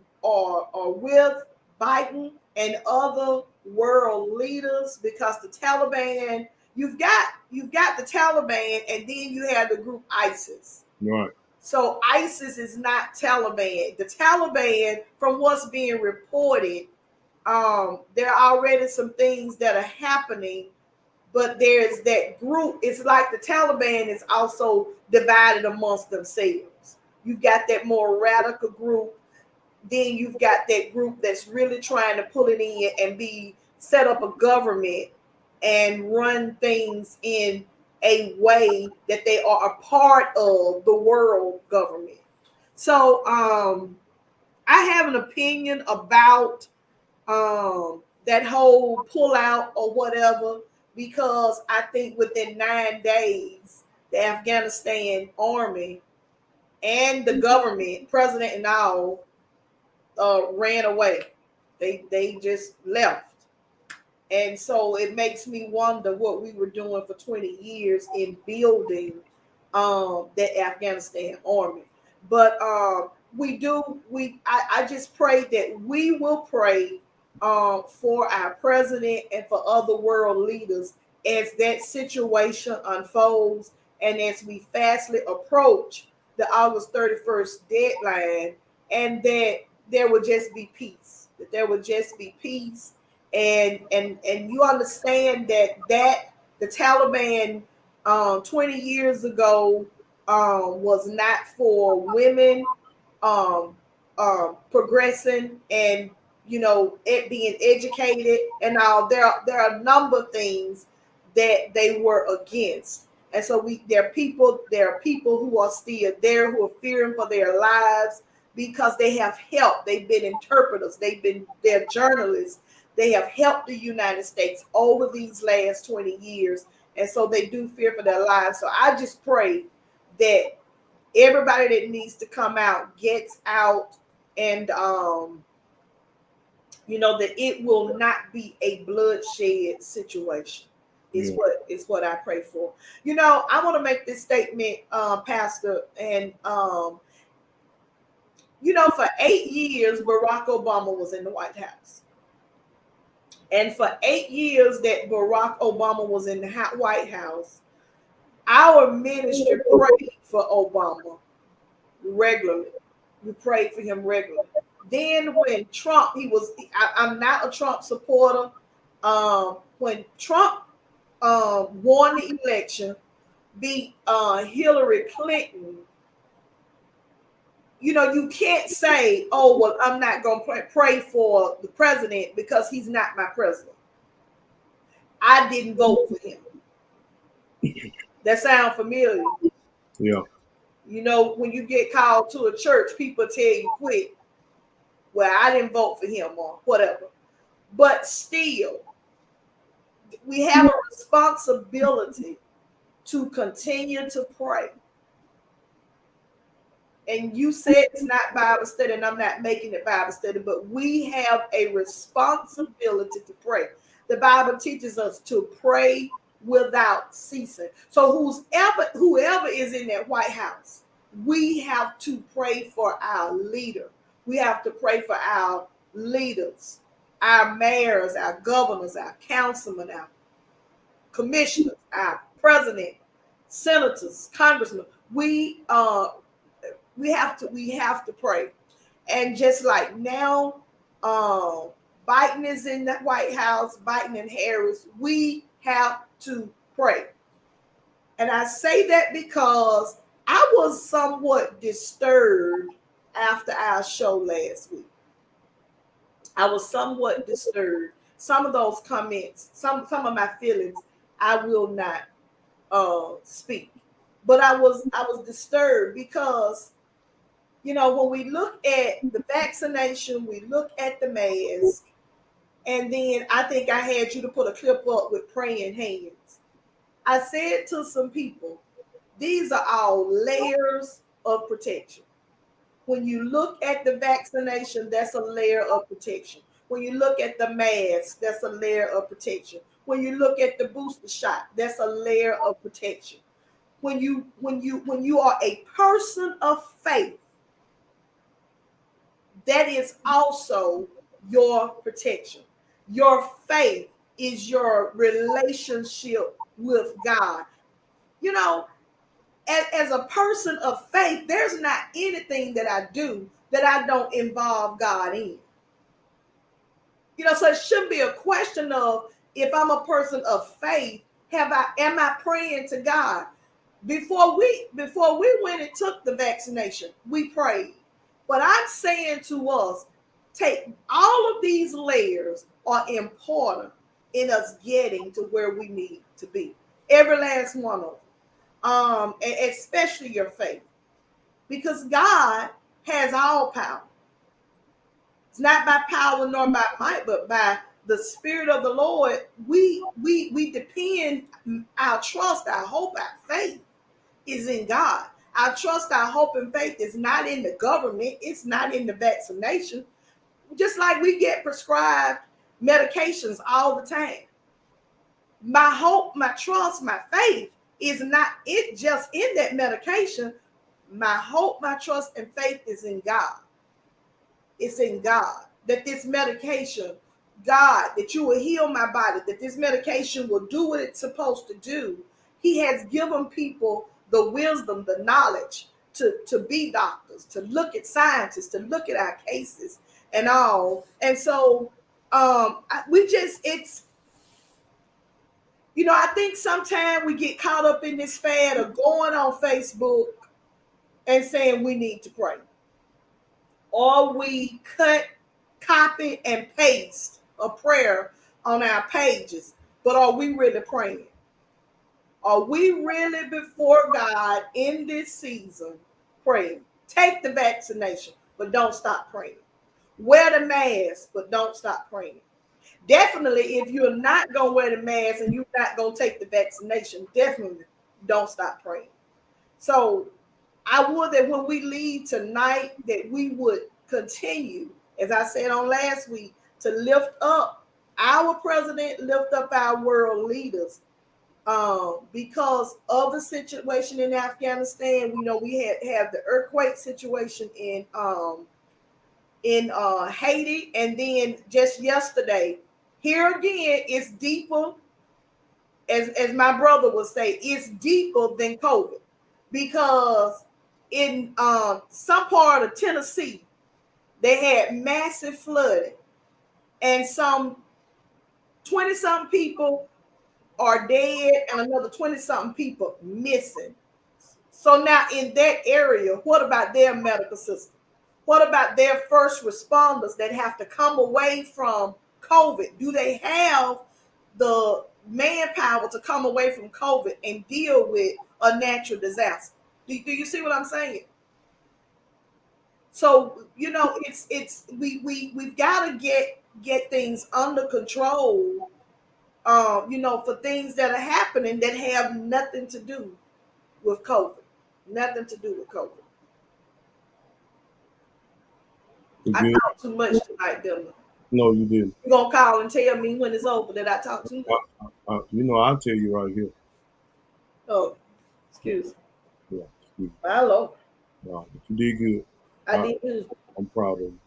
with Biden and other world leaders, because the Taliban, you've got the Taliban, and then you have the group ISIS. Right. So ISIS is not Taliban. The Taliban, from what's being reported, there are already some things that are happening, but there's that group. It's like the Taliban is also divided amongst themselves. You've got that more radical group, then you've got that group that's really trying to pull it in and be set up a government and run things in a way that they are a part of the world government. So I have an opinion about that whole pullout or whatever, because I think within 9 days, the Afghanistan army and the government, president and all, ran away. They just left. And so it makes me wonder what we were doing for 20 years in building that Afghanistan army. But I just pray that we will pray for our president and for other world leaders as that situation unfolds, and as we fastly approach the August 31st deadline, and that there will just be peace. That there will just be peace, and you understand that the Taliban 20 years ago was not for women progressing and it being educated and all. There are a number of things that they were against, and so there are people who are still there, who are fearing for their lives, because they have helped. They've been interpreters. They're journalists. They have helped the United States over these last 20 years. And so they do fear for their lives. So I just pray that everybody that needs to come out gets out, and that it will not be a bloodshed situation. Is what I pray for. I want to make this statement, Pastor, and for 8 years, Barack Obama was in the White House. And for 8 years that Barack Obama was in the White House, our ministry prayed for Obama regularly. We prayed for him regularly. Then when Trump, I'm not a Trump supporter. When Trump won the election, beat Hillary Clinton, you can't say, oh, well, I'm not going to pray for the president because he's not my president. I didn't vote for him. That sound familiar? Yeah. When you get called to a church, people tell you quit. Well, I didn't vote for him or whatever. But still, we have a responsibility to continue to pray. And you said it's not Bible study, and I'm not making it Bible study, but we have a responsibility to pray. The Bible teaches us to pray without ceasing. So whoever is in that White House, we have to pray for our leader. We have to pray for our leaders, our mayors, our governors, our councilmen, our commissioners, our president, senators, congressmen. We have to pray. And just like now, Biden is in the White House, Biden and Harris, we have to pray. And I say that because I was somewhat disturbed after our show last week. I was somewhat disturbed. Some of those comments, some of my feelings, I will not speak. But I was disturbed because when we look at the vaccination, we look at the mask, and then I think I had you to put a clip up with praying hands. I said to some people, these are all layers of protection. When you look at the vaccination, that's a layer of protection. When you look at the mask, that's a layer of protection. When you look at the booster shot, that's a layer of protection. when you are a person of faith, that is also your protection. Your faith is your relationship with God. You know, as a person of faith, there's not anything that I do that I don't involve God in. You know, so it shouldn't be a question of, if I'm a person of faith, am I praying to God? Before we went and took the vaccination, we prayed. But I'm saying to us, take all of these layers are important in us getting to where we need to be. Every last one of them. Especially your faith. Because God has all power. It's not by power nor by might, but by the Spirit of the Lord. We depend, our trust, our hope, our faith is in God. Our trust, our hope, and faith is not in the government. It's not in the vaccination. Just like we get prescribed medications all the time. My hope, my trust, my faith is not it just in that medication. My hope, my trust, and faith is in God. It's in God. That this medication, God, that you will heal my body, that this medication will do what it's supposed to do. He has given people the wisdom, the knowledge to be doctors, to look at scientists, to look at our cases and all. And so it's, you know, I think sometimes we get caught up in this fad of going on Facebook and saying we need to pray. Or we cut, copy, and paste a prayer on our pages. But are we really praying? Are we really before God in this season praying? Take the vaccination, but don't stop praying. Wear the mask, but don't stop praying. Definitely, if you're not going to wear the mask and you're not going to take the vaccination, definitely don't stop praying. So I would that when we leave tonight, that we would continue, as I said on last week, to lift up our president, lift up our world leaders, because of the situation in Afghanistan. We know we have the earthquake situation in Haiti, and then just yesterday, here again, it's deeper. As my brother would say, it's deeper than COVID, because in some part of Tennessee, they had massive flooding, and some 20-something people are dead and another 20-something people missing. So now in that area, what about their medical system? What about their first responders that have to come away from COVID? Do they have the manpower to come away from COVID and deal with a natural disaster? Do you see what I'm saying? So, you know, we've got to get things under control, you know, for things that are happening that have nothing to do with COVID. Nothing to do with COVID. I talked too much tonight, didn't I? No, you didn't. You're going to call and tell me when it's over that I talked too much? You know, I'll tell you right here. Oh, excuse me. Yeah, excuse me. Hello. No, but you did good. I did good. I'm proud of you.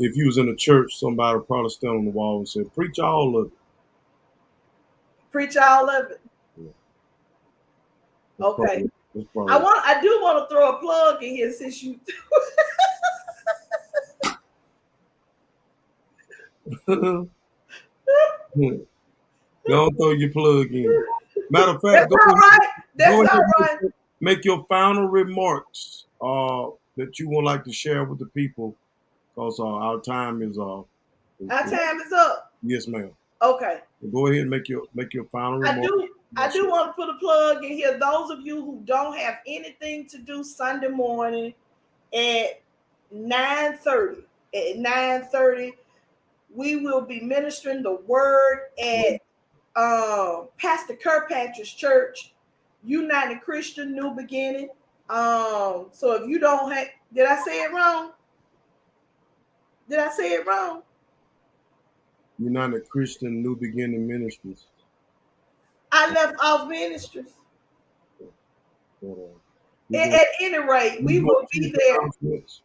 If you was in a church, somebody would probably stand on the wall and say, "Preach all of it." Preach all of it. Yeah. Okay. That's probably I do want to throw a plug in here since you. Don't throw your plug in. Matter of fact, That's all right. That's all right. Make your final remarks that you would like to share with the people, because our time is Our time is up. Yes, ma'am. Okay. Go ahead and make your final remarks. I do want to put a plug in here. Those of you who don't have anything to do Sunday morning at 9:30. At 9:30, we will be ministering the word at Pastor Kirkpatrick's church, United Christian New Beginning. So if you don't have, did I say it wrong? Did I say it wrong? United Christian New Beginning Ministries. I left off ministries. Hold on. We At any rate, we will be there.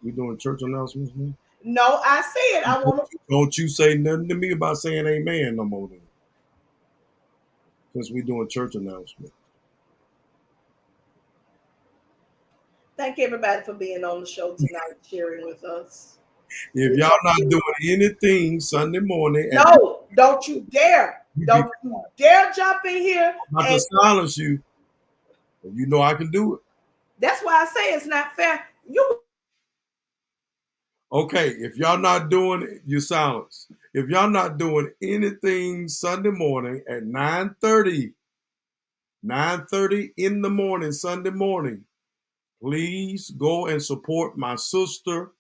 We doing church announcements now? No, I said I want to. Don't you say nothing to me about saying amen no more then. Since we doing church announcements. Thank everybody for being on the show tonight, sharing with us. If y'all not doing anything Sunday morning, No, don't you dare. Don't you dare jump in here. I'm about to silence you. You know I can do it. That's why I say it's not fair. Okay, if y'all not doing it, you're silenced. If y'all not doing anything Sunday morning at 9:30 in the morning, Sunday morning, please go and support my sister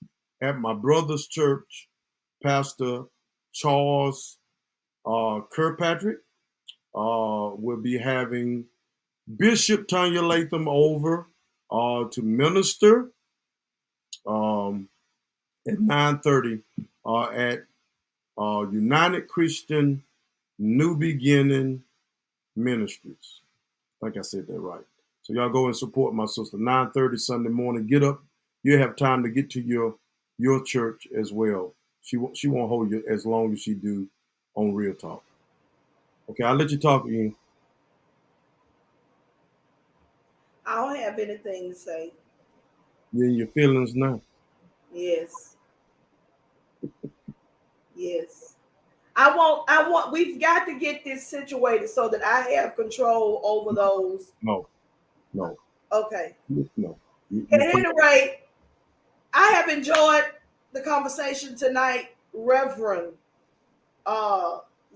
at my brother's church, Pastor Charles Kirkpatrick. Will be having Bishop Tanya Latham over to minister at 9:30 at United Christian New Beginning Ministries. I think I said that right. So y'all go and support my sister. 9:30 Sunday morning. Get up. You have time to get to your church as well. She won't hold you as long as she do on Real Talk. Okay, I'll let you talk again. I don't have anything to say. You're in your feelings now. Yes. Yes. We've got to get this situated so that I have control over those. No. Okay. No. At any rate, I have enjoyed the conversation tonight, Reverend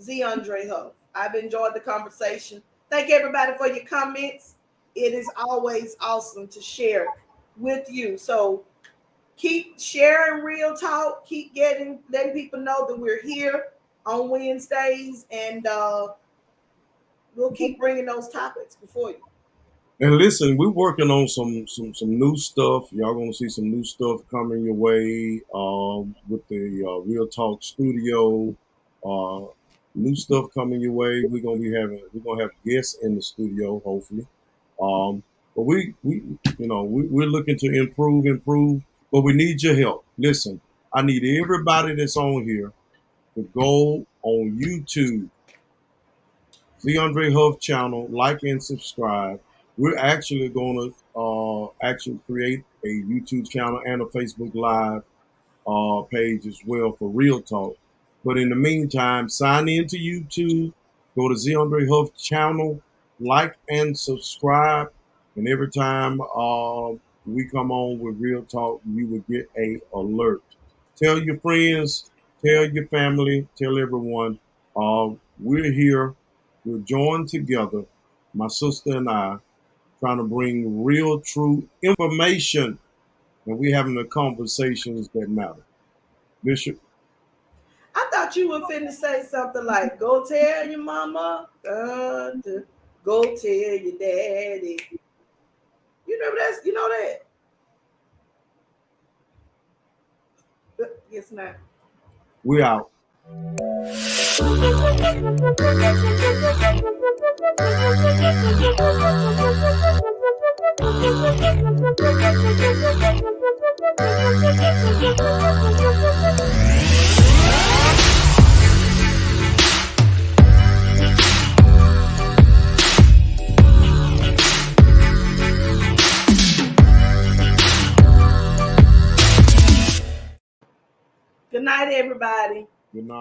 Z. Andre Huff. I've enjoyed the conversation. Thank everybody for your comments. It is always awesome to share with you. So keep sharing Real Talk. Keep letting people know that we're here on Wednesdays, and we'll keep bringing those topics before you. And listen, we're working on some new stuff. Y'all gonna see some new stuff coming your way with the Real Talk studio. New stuff coming your way. We're gonna have guests in the studio, hopefully. But we're looking to improve, but we need your help. Listen, I need everybody that's on here to go on YouTube, the Andre Huff channel, like and subscribe. We're actually going to create a YouTube channel and a Facebook Live page as well for Real Talk. But in the meantime, sign in to YouTube, go to Z. Andre Huff channel, like and subscribe. And every time we come on with Real Talk, you will get a alert. Tell your friends, tell your family, tell everyone. We're here. We're joined together, my sister and I, trying to bring real, true information, and we're having the conversations that matter. Bishop? I thought you were finna say something like, go tell your mama, go tell your daddy. You know that? Yes, not. We out. Good night, everybody. Good night.